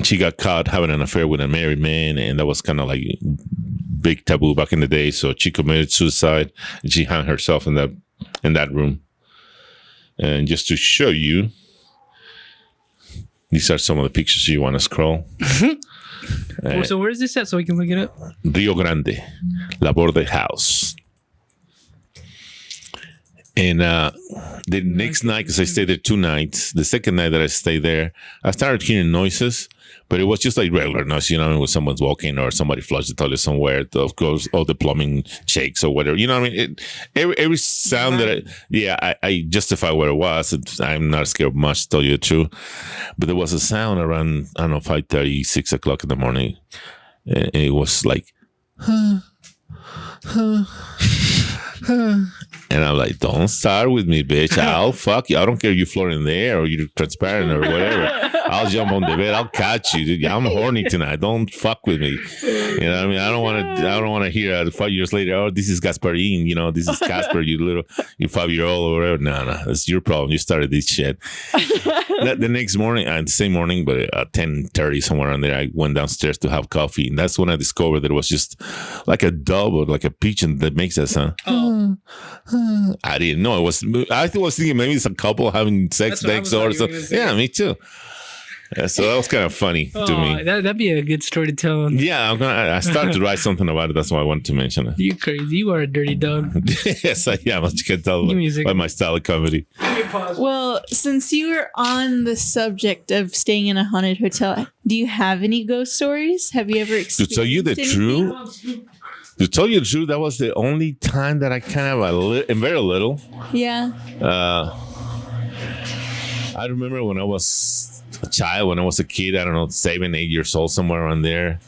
she got caught having an affair with a married man, and that was kind of like big taboo back in the day. So she committed suicide, and she hung herself in that room. And just to show you, these are some of the pictures you want to scroll. So where is this at so we can look it up? Rio Grande, La Borde House. And the next night, because I stayed there 2 nights, the second night that I stayed there, I started hearing noises, but it was just like regular noise, you know, when someone's walking or somebody flushed the toilet somewhere, of course, all the plumbing shakes or whatever, you know what I mean? Every sound that I justify what it was. I'm not scared much, to tell you the truth, but there was a sound around, I don't know, 5:30, 6 o'clock in the morning, and it was like, and I'm like, don't start with me, bitch. I'll fuck you. I don't care if you're floating in the air or you're transparent or whatever. I'll jump on the bed. I'll catch you. Dude. I'm horny tonight. Don't fuck with me. You know what I mean? I don't want to hear 5 years later, oh, this is Gasparin. You know, this is Casper, you 5-year-old or whatever. No, that's your problem. You started this shit. The next morning, the same morning, but at 10:30, somewhere around there, I went downstairs to have coffee. And that's when I discovered that it was just like a dove or like a pigeon that makes that sound. Oh. I didn't know. I was thinking maybe it's a couple having sex next door or something. Yeah, me too. So that was kind of funny to me. That'd be a good story to tell. Yeah, I started to write something about it. That's why I wanted to mention it. You're crazy. You are a dirty dog. Yes, I am. As you can tell by my style of comedy. Well, since you were on the subject of staying in a haunted hotel, do you have any ghost stories? Have you ever experienced To tell you the truth, that was the only time that I kind of very little. Yeah. I remember when I was a child, when I was a kid, I don't know, 7, 8 years old, somewhere around there.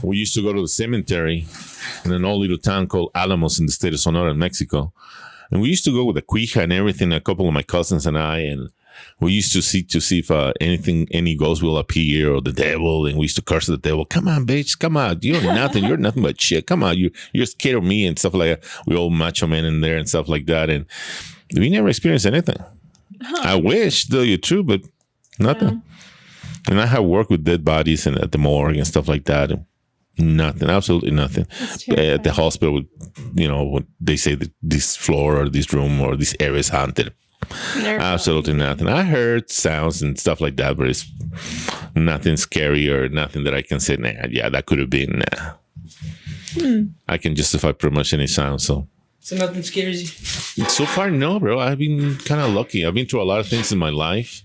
We used to go to the cemetery in an old little town called Alamos in the state of Sonora in Mexico. And we used to go with a cuija and everything, a couple of my cousins and I, and we used to see if any ghost will appear or the devil, and we used to curse the devil. Come on, bitch, come on. You're nothing but shit. Come on, you're scared of me and stuff like that. We all macho men in there and stuff like that. And we never experienced anything. Huh. I wish, though, you're true, but nothing. Yeah. And I have worked with dead bodies and at the morgue and stuff like that. Nothing, absolutely nothing. At the hospital, when they say that this floor or this room or this area is haunted. Absolutely nothing. I heard sounds and stuff like that, but it's nothing scary or nothing that I can say, nah, yeah, that could have been, nah. I can justify pretty much any sound, so. So nothing scares you? So far, no, bro. I've been kind of lucky. I've been through a lot of things in my life.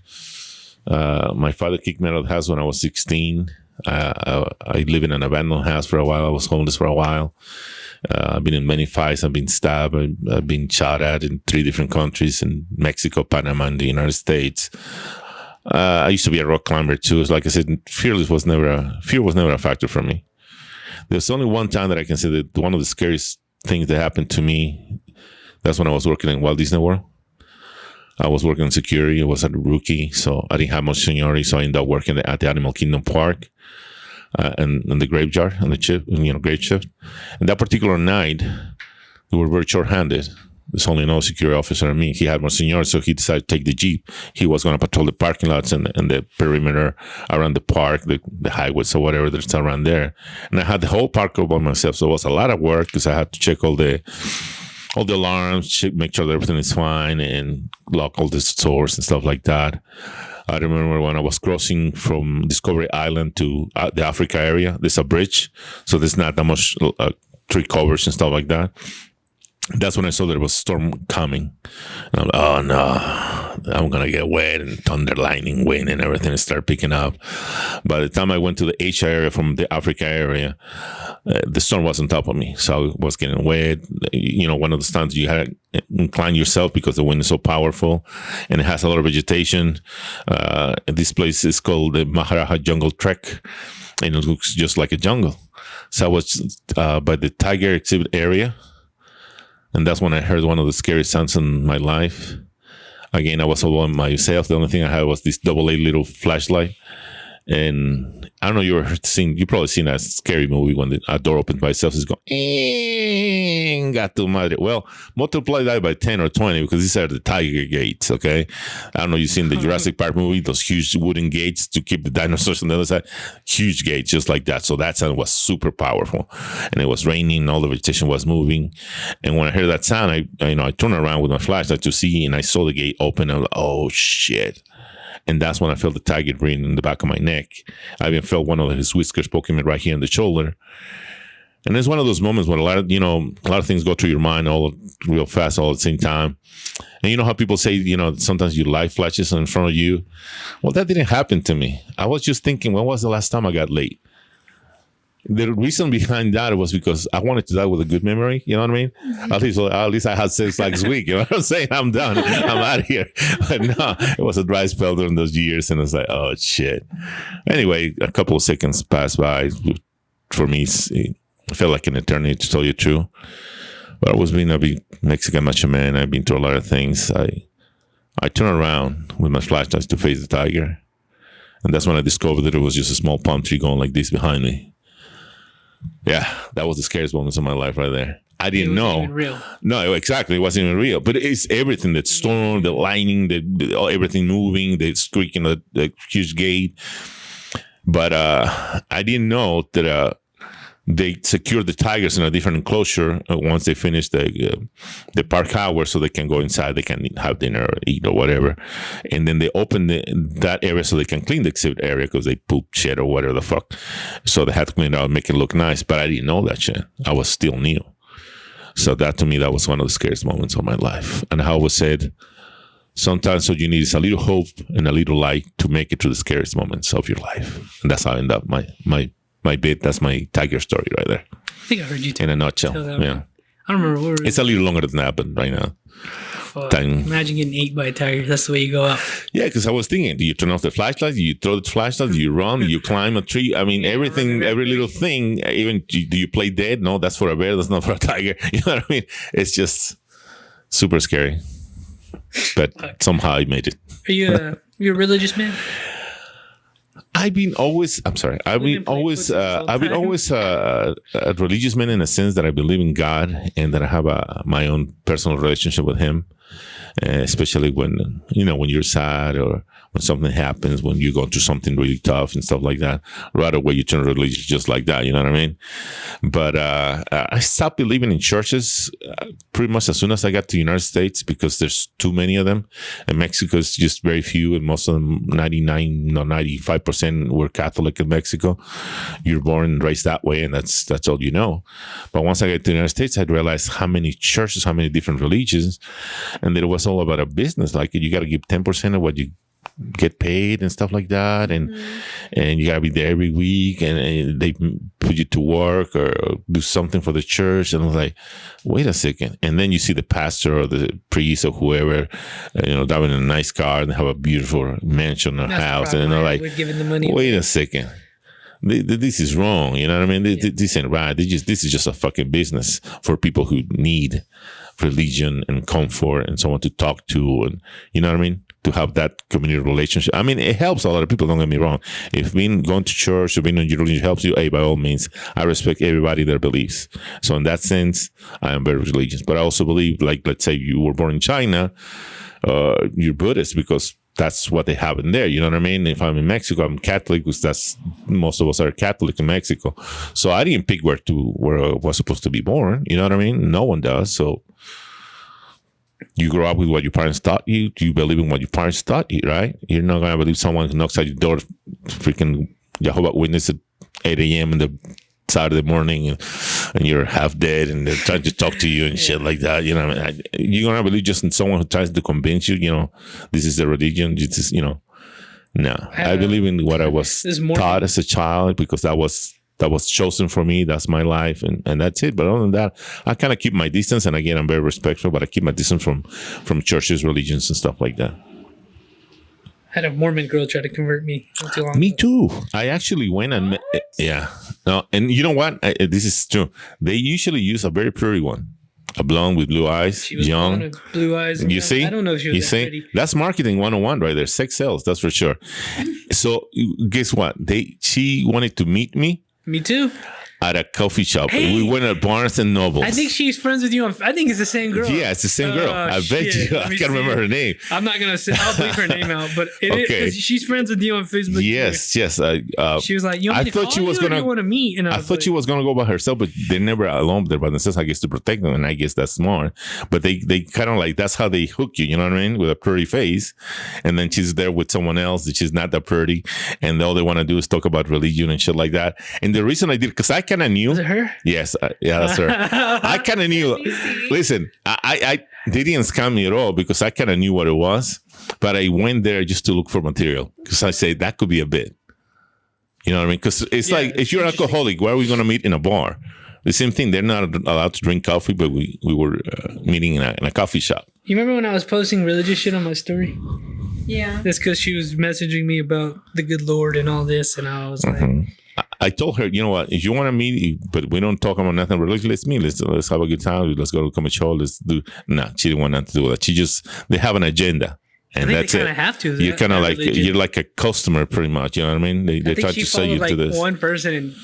My father kicked me out of the house when I was 16. I live in an abandoned house for a while. I was homeless for a while. I've been in many fights. I've been stabbed. I've been shot at in 3 different countries, in Mexico, Panama, and the United States. I used to be a rock climber too. So like I said, fear was never a factor for me. There's only one time that I can say that one of the scariest things that happened to me, that's when I was working in Walt Disney World. I was working in security. I was a rookie, so I didn't have much seniority. So I ended up working at the Animal Kingdom Park and the graveyard, on the shift, grave shift. And that particular night, we were very short-handed. There's only no security officer and me. He had more seniority, so he decided to take the Jeep. He was going to patrol the parking lots and the perimeter around the park, the highways or whatever that's around there. And I had the whole park all by myself, so it was a lot of work because I had to check all the alarms, make sure that everything is fine, and lock all the stores and stuff like that. I remember when I was crossing from Discovery Island to the Africa area, there's a bridge, so there's not that much tree covers and stuff like that. That's when I saw there was a storm coming. And I'm like, oh no, I'm going to get wet, and thunder, lightning, wind, and everything started picking up. By the time I went to the Asia area from the Africa area, the storm was on top of me. So I was getting wet. One of the times you had to incline yourself because the wind is so powerful and it has a lot of vegetation. This place is called the Maharaja Jungle Trek, and it looks just like a jungle. So I was by the tiger exhibit area. And that's when I heard one of the scariest sounds in my life. Again, I was all by myself. The only thing I had was this AA little flashlight. And I don't know, you probably seen that scary movie when a door opens by itself. It's going, gato madre. Well, multiply that by 10 or 20 because these are the tiger gates, okay? I don't know, you've seen the Jurassic Park movie, those huge wooden gates to keep the dinosaurs on the other side. Huge gates, just like that. So that sound was super powerful. And it was raining, all the vegetation was moving. And when I heard that sound, I turned around with my flashlight to see, and I saw the gate open. I'm like, oh, shit. And that's when I felt the tiger breathing in the back of my neck. I even felt one of his whiskers poking me right here in the shoulder. And it's one of those moments when a lot of things go through your mind all real fast, all at the same time. And you know how people say, sometimes your life flashes in front of you. Well, that didn't happen to me. I was just thinking, when was the last time I got late? The reason behind that was because I wanted to die with a good memory. You know what I mean? Mm-hmm. At least I had sex last week. You know what I'm saying? I'm done. I'm out of here. But no, it was a dry spell during those years. And I was like, oh, shit. Anyway, a couple of seconds passed by. For me, it felt like an eternity, to tell you the truth. But I was being a big Mexican macho man. I've been through a lot of things. I turned around with my flashlight to face the tiger. And that's when I discovered that it was just a small palm tree going like this behind me. Yeah, that was the scariest moments of my life right there. I didn't know. Even real. No, exactly. It wasn't even real. But it's everything, the storm, the lightning, everything moving, the squeaking, the huge gate. But I didn't know that they secured the tigers in a different enclosure once they finish the park hour, so they can go inside, they can have dinner or eat or whatever. And then they open that area so they can clean the exhibit area because they poop shit or whatever the fuck. So they had to clean it out and make it look nice. But I didn't know that shit. I was still new. So that, to me, that was one of the scariest moments of my life. And I always said, sometimes all you need is a little hope and a little light to make it through the scariest moments of your life. And that's how I end up my bit. That's my tiger story right there. I think I heard you in a nutshell. Yeah, I don't remember. It's a little longer than that, but right now. Imagine getting ate by a tiger. That's the way you go out. Yeah, because I was thinking, do you turn off the flashlight? Do you throw the flashlight? Do you run? Do you climb a tree? I mean, everything, every little thing. Even do you play dead? No, that's for a bear. That's not for a tiger. You know what I mean? It's just super scary. But somehow I made it. Are you a religious man? I've been always a religious man in a sense that I believe in God and that I have my own personal relationship with Him, especially when you're sad or when something happens, when you go through something really tough and stuff like that. Right away, you turn religious just like that. You know what I mean? But I stopped believing in churches pretty much as soon as I got to the United States because there's too many of them. And Mexico is just very few, and most of them, 95% were Catholic in Mexico. You're born and raised that way, and that's all you know. But once I got to the United States, I realized how many churches, how many different religions, and that it was all about a business. Like, you got to give 10% of what you get paid and stuff like that, and you gotta be there every week, and they put you to work or do something for the church, and I was like, wait a second. And then you see the pastor or the priest or whoever, driving in a nice car and have a beautiful mansion or house, and they're like, we're giving the money wait a second. This is wrong. You know what I mean? This ain't right. This is just a fucking business for people who need religion and comfort and someone to talk to, and you know what I mean? To have that community relationship. I mean, it helps a lot of people, don't get me wrong. If going to church or being in your religion helps you, hey, by all means, I respect everybody, their beliefs. So in that sense, I am very religious. But I also believe, like, let's say you were born in China, you're Buddhist because that's what they have in there. You know what I mean? If I'm in Mexico, I'm Catholic because most of us are Catholic in Mexico. So I didn't pick where I was supposed to be born. You know what I mean? No one does. So you grow up with what your parents taught you. You believe in what your parents taught you, right? You're not going to believe someone who knocks at your door, freaking Jehovah's Witness at 8 a.m. in the Saturday morning, and you're half dead, and they're trying to talk to you and shit like that. You know what I mean? You're going to believe just in someone who tries to convince you, this is the religion. This is, no. I believe in what I was taught as a child because that was chosen for me. That's my life, and that's it. But other than that, I kind of keep my distance. And again, I'm very respectful, but I keep my distance from churches, religions, and stuff like that. I had a Mormon girl try to convert me not too long Me ago. too. I actually went and met, yeah. No, and you know what? This is true. They usually use a very pretty one, a blonde with blue eyes, She was young. blonde with blue eyes. You see? I don't know if she was that pretty. That's marketing 101 right there. Sex sells, that's for sure. So guess what? She wanted to meet me. Me too. At a coffee shop. Hey. We went at Barnes and Nobles. I think she's friends with you. I think it's the same girl. Yeah, it's the same girl. I bet shit. you. Let I me can't see remember it. her name. I'm not gonna say. I'll bleep her name out, but it is. Okay. 'Cause she's friends with you on Facebook. Yes. She was like, "You want me to call you, or do you want to meet?" And I was thought like, she was gonna go by herself, but they're never alone there by themselves. I guess to protect them, and I guess that's smart. But they kind of like that's how they hook you. You know what I mean? With a pretty face, and then she's there with someone else that she's not that pretty, and all they want to do is talk about religion and shit like that. And the reason I did because I kind of knew. Was it her? Yes, yeah, that's her. I kind of knew. Listen, I they didn't scam me at all because I kind of knew what it was, but I went there just to look for material because I say that could be a bit. You know what I mean? Because it's like if you're an alcoholic, where are we going to meet in a bar? The same thing. They're not allowed to drink coffee, but we were meeting in a coffee shop. You remember when I was posting religious shit on my story? Yeah. That's because she was messaging me about the good Lord and all this, and I was like, I told her, you know what? If you want to meet, but we don't talk about nothing religious, let's meet. Let's have a good time. Let's go to come show. Let's do. No, she didn't want nothing to do with that. They have an agenda, and I think that's they kind it. of have to. You're kind of like religion. you're like a customer, pretty much. You know what I mean? They I think try she to sell you followed to like this. one person and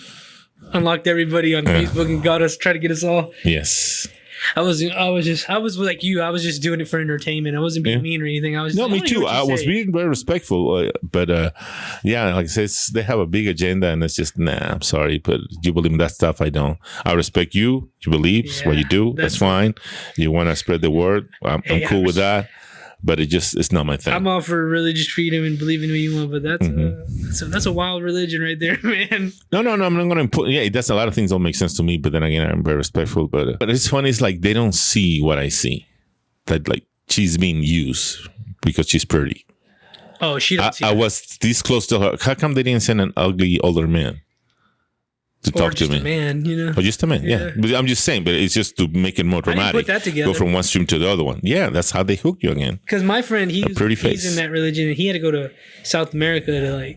unlocked everybody on Facebook and try to get us all. Yes. I was like you. I was just doing it for entertainment. I wasn't being mean or anything. I was No, I me wanna hear too. what you I was say. being very respectful, but yeah, like I said, they have a big agenda, and it's just I'm sorry, but you believe in that stuff. I don't. I respect you. You believe what you do. That's fine. You want to spread the word. I'm cool with that. But it's not my thing. I'm all for religious freedom and believing what you want, but that's a wild religion right there, man. No, I'm not going to put. Yeah, it does. A lot of things don't make sense to me, but then again, I'm very respectful. But it's funny. It's like they don't see what I see. That like she's being used because she's pretty. Oh, she don't see I that. was this close to her. How come they didn't send an ugly older man to Or talk to just me? a man, you know. Or just a man, yeah. But I'm just saying, but it's just to make it more dramatic. put that together. Go from one stream to the other one. Yeah, that's how they hook you again. Because my friend, pretty he's face. in that religion, and he had to go to South America to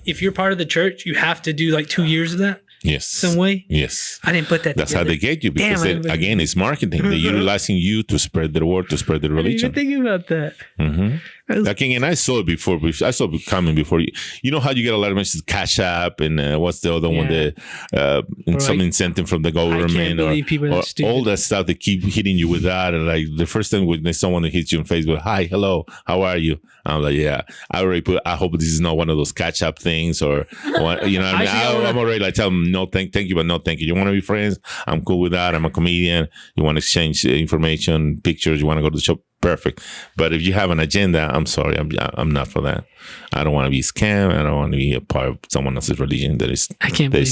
if you're part of the church, you have to do like 2 years of that Yes. some way. Yes. I didn't put that. That's together. how they get you because Damn, again, it's marketing. They're utilizing you to spread their word, to spread their I didn't even religion. think about that. Mm-hmm. was- Like again, I saw it before. I saw it coming before. You know how you get a lot of messages, Cash App, and what's the other one? Yeah. And some like, incentive from the government, believe people are or that stupid. all that stuff. They keep hitting you with that. And like the first time when someone hits you on Facebook, hi, hello, how are you? I'm like, yeah. I already put. I hope this is not one of those catch up things, or you know what I mean. I'm already like tell them no, thank you, but no, thank you. You want to be friends? I'm cool with that. I'm a comedian. You want to exchange information, pictures? You want to go to the show? Perfect. But if you have an agenda, I'm sorry, I'm not for that. I don't want to be scammed. I don't want to be a part of someone else's religion that is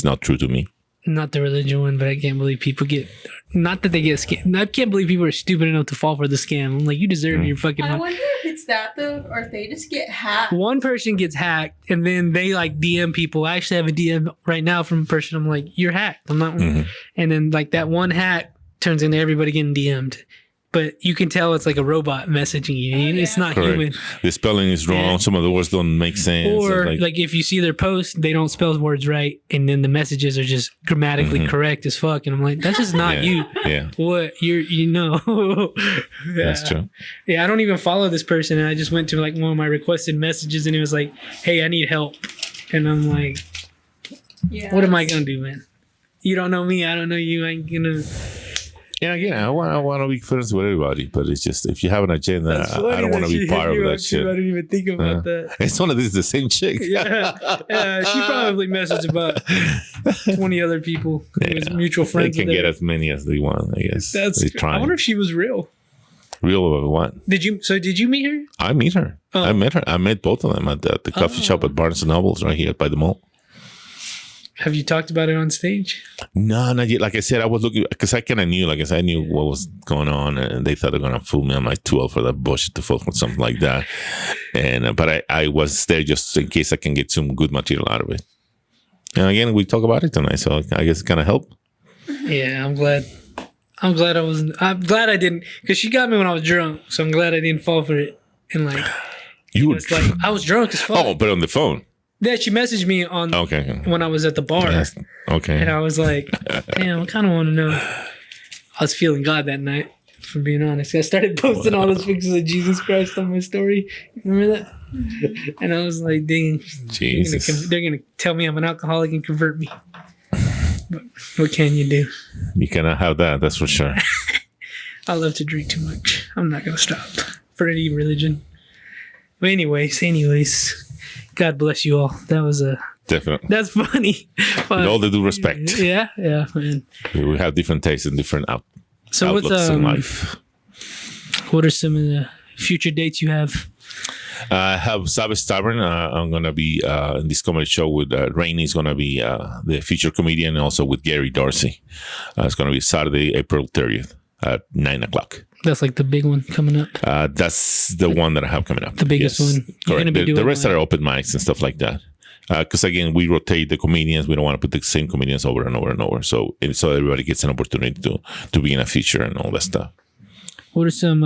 not true to me. Not the religion one, but I can't believe people get. Not that they get scammed. I can't believe people are stupid enough to fall for the scam. I'm like, you deserve your fucking. I wonder if gets that though, or if they just get hacked. One person gets hacked, and then they like DM people. I actually have a DM right now from a person. I'm like, you're hacked. I'm not. Mhm. And then like that one hack turns into everybody getting DM'd. But you can tell it's like a robot messaging you. It's not Correct. human. The spelling is wrong. Yeah. Some of the words don't make sense. Or It's like if you see their post, they don't spell words right, and then the messages are just grammatically correct as fuck. And I'm like, that's just not yeah, you. Yeah, What you know? Yeah. that's true. Yeah, I don't even follow this person, and I just went to like one of my requested messages, and it was like, "Hey, I need help," and I'm like, Yeah. "What am I gonna do, man? You don't know me, I don't know you. I ain't gonna." Yeah, again, I want to be friends with everybody, but it's just if you have an agenda, I don't want to be part of that shit. I didn't even think about that. It's one of these the same chick. Yeah, she probably messaged about 20 other people who was mutual They friends. can with get her. as many as they want. I guess That's. they try. I wonder if she was real. Real or what? Did you? So did you meet her? I meet her. Oh. I met her. I met both of them at the coffee shop at Barnes and Nobles right here by the mall. Have you talked about it on stage? No, not yet. Like I said, I was looking because I kind of knew. Like I said, I knew what was going on, and they thought they're gonna fool me. I'm like too old for that bullshit to fall for something like that. And but I was there just in case I can get some good material out of it. And again, we talk about it tonight, so I guess it kind of helped. Yeah, I'm glad. I'm glad I didn't, because she got me when I was drunk. So I'm glad I didn't fall for it. And like, You were it's like I was drunk as fuck. oh, but on the phone. Yeah, she messaged me on Okay. when I was at the bar, Yes. Okay. and I was like, "Damn, I kind of want to know." I was feeling God that night, for being honest. I started posting all those pictures of Jesus Christ on my story. Remember that? And I was like, "Dang, Jesus. they're gonna tell me I'm an alcoholic and convert me." But what can you do? You cannot have that. That's for sure. I love to drink too much. I'm not gonna stop for any religion. But anyways, God bless you all. That was Definitely. that's funny. But, With all the due respect, yeah, man. we have different tastes and different So outlooks in life. what are some of the future dates you have? I have Savage Tavern. I'm going to be in this comedy show with Rainey. Is going to be the featured comedian, and also with Gary Darcy. It's going to be Saturday, April 30th at 9:00. That's like the big one coming up. That's the one that I have coming up. The biggest one. You're gonna Correct. be The doing rest like- are open mics and stuff like that. Because again, we rotate the comedians. We don't want to put the same comedians over and over and over. So everybody gets an opportunity to be in a feature and all that stuff. What are some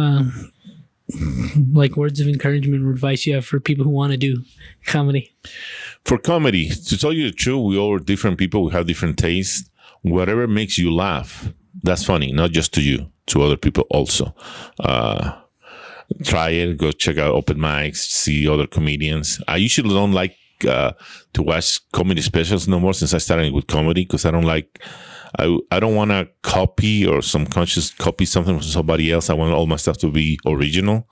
like words of encouragement or advice you have for people who want to do comedy? For comedy, to tell you the truth, we all are different people. We have different tastes. Whatever makes you laugh, that's funny, not just to you, to other people also. Try it. Go check out open mics, see other comedians. I usually don't like to watch comedy specials no more since I started with comedy, because I don't want to copy or subconscious copy something from somebody else. I want all my stuff to be original.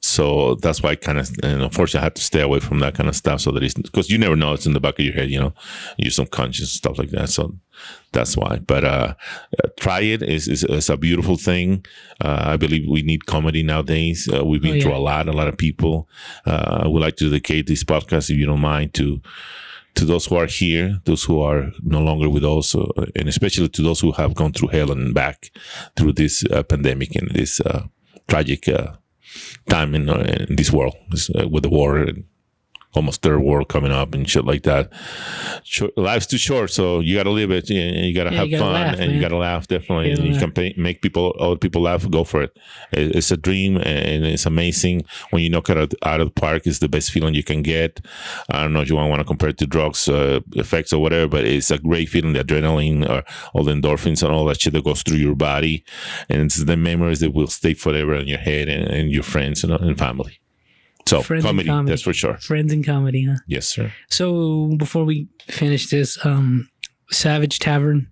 So that's why I kind of, unfortunately, I had to stay away from that kind of stuff. So that it's, because you never know, it's in the back of your head, your subconscious stuff like that. So that's why. But try it. It's a beautiful thing. I believe we need comedy nowadays. We've been through a lot of people. I would like to dedicate this podcast, if you don't mind, to those who are here, those who are no longer with us, and especially to those who have gone through hell and back through this pandemic and this tragic time in this world with the war and almost third world coming up and shit like that. Life's too short, so you got to live it. You got to have fun, laugh, and you got to laugh, definitely. And you can make other people laugh. Go for it. It's a dream, and it's amazing when you knock it out of the park. It's the best feeling you can get. I don't know if you want to compare it to drugs effects or whatever, but it's a great feeling. The adrenaline, or all the endorphins, and all that shit that goes through your body, and it's the memories that will stay forever in your head and your friends and family. So comedy, that's for sure. Friends and comedy, huh? Yes, sir. So before we finish this, Savage Tavern,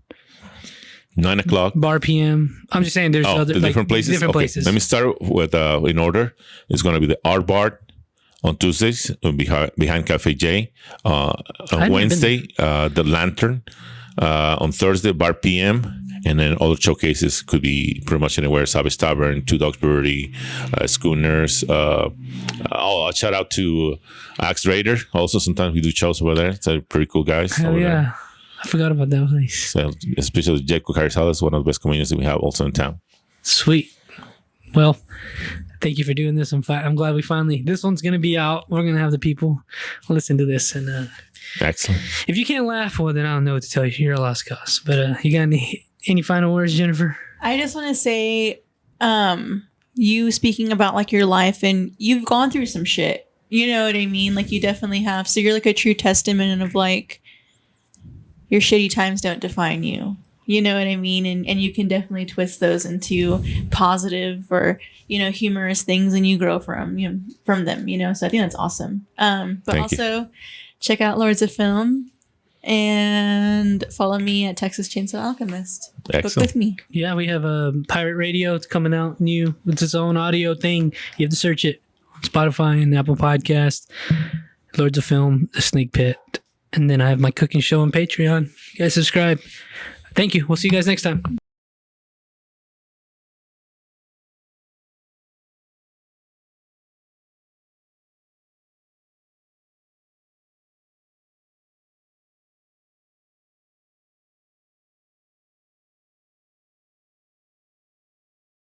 9:00. Bar PM. I'm just saying there's other different places. Different Okay. places. Let me start with in order. It's going to be the Art Bar on Tuesdays behind Cafe J. On Wednesday, the Lantern. On Thursday, Bar PM. And then other showcases could be pretty much anywhere. Savage Tavern, Two Dogs Brewery, Schooners. I'll shout out to Axe Raider. Also, sometimes we do shows over there. It's pretty cool guys. Hell yeah. There. I forgot about that place. So, especially Jacob Carizales, one of the best comedians that we have also in town. Sweet. Well, Thank you for doing this. I'm glad we finally. This one's gonna be out. We're gonna have the people listen to this, and Excellent. if you can't laugh, well, then I don't know what to tell you. You're a lost cause. But you got any final words, Jennifer? I just want to say, you speaking about like your life, and you've gone through some shit. You know what I mean? Like you definitely have. So you're like a true testament of like your shitty times don't define you. You know what I mean? And you can definitely twist those into positive or, humorous things, and you grow from them, So I think that's awesome. But Thank also check out Lords of Film and follow me at Texas Chainsaw Alchemist. Book Excellent. with me. Yeah, we have a pirate radio. It's coming out new. It's its own audio thing. You have to search it on Spotify and Apple Podcast. Lords of Film, The Snake Pit. And then I have my cooking show on Patreon. You guys subscribe. Thank you. We'll see you guys next time.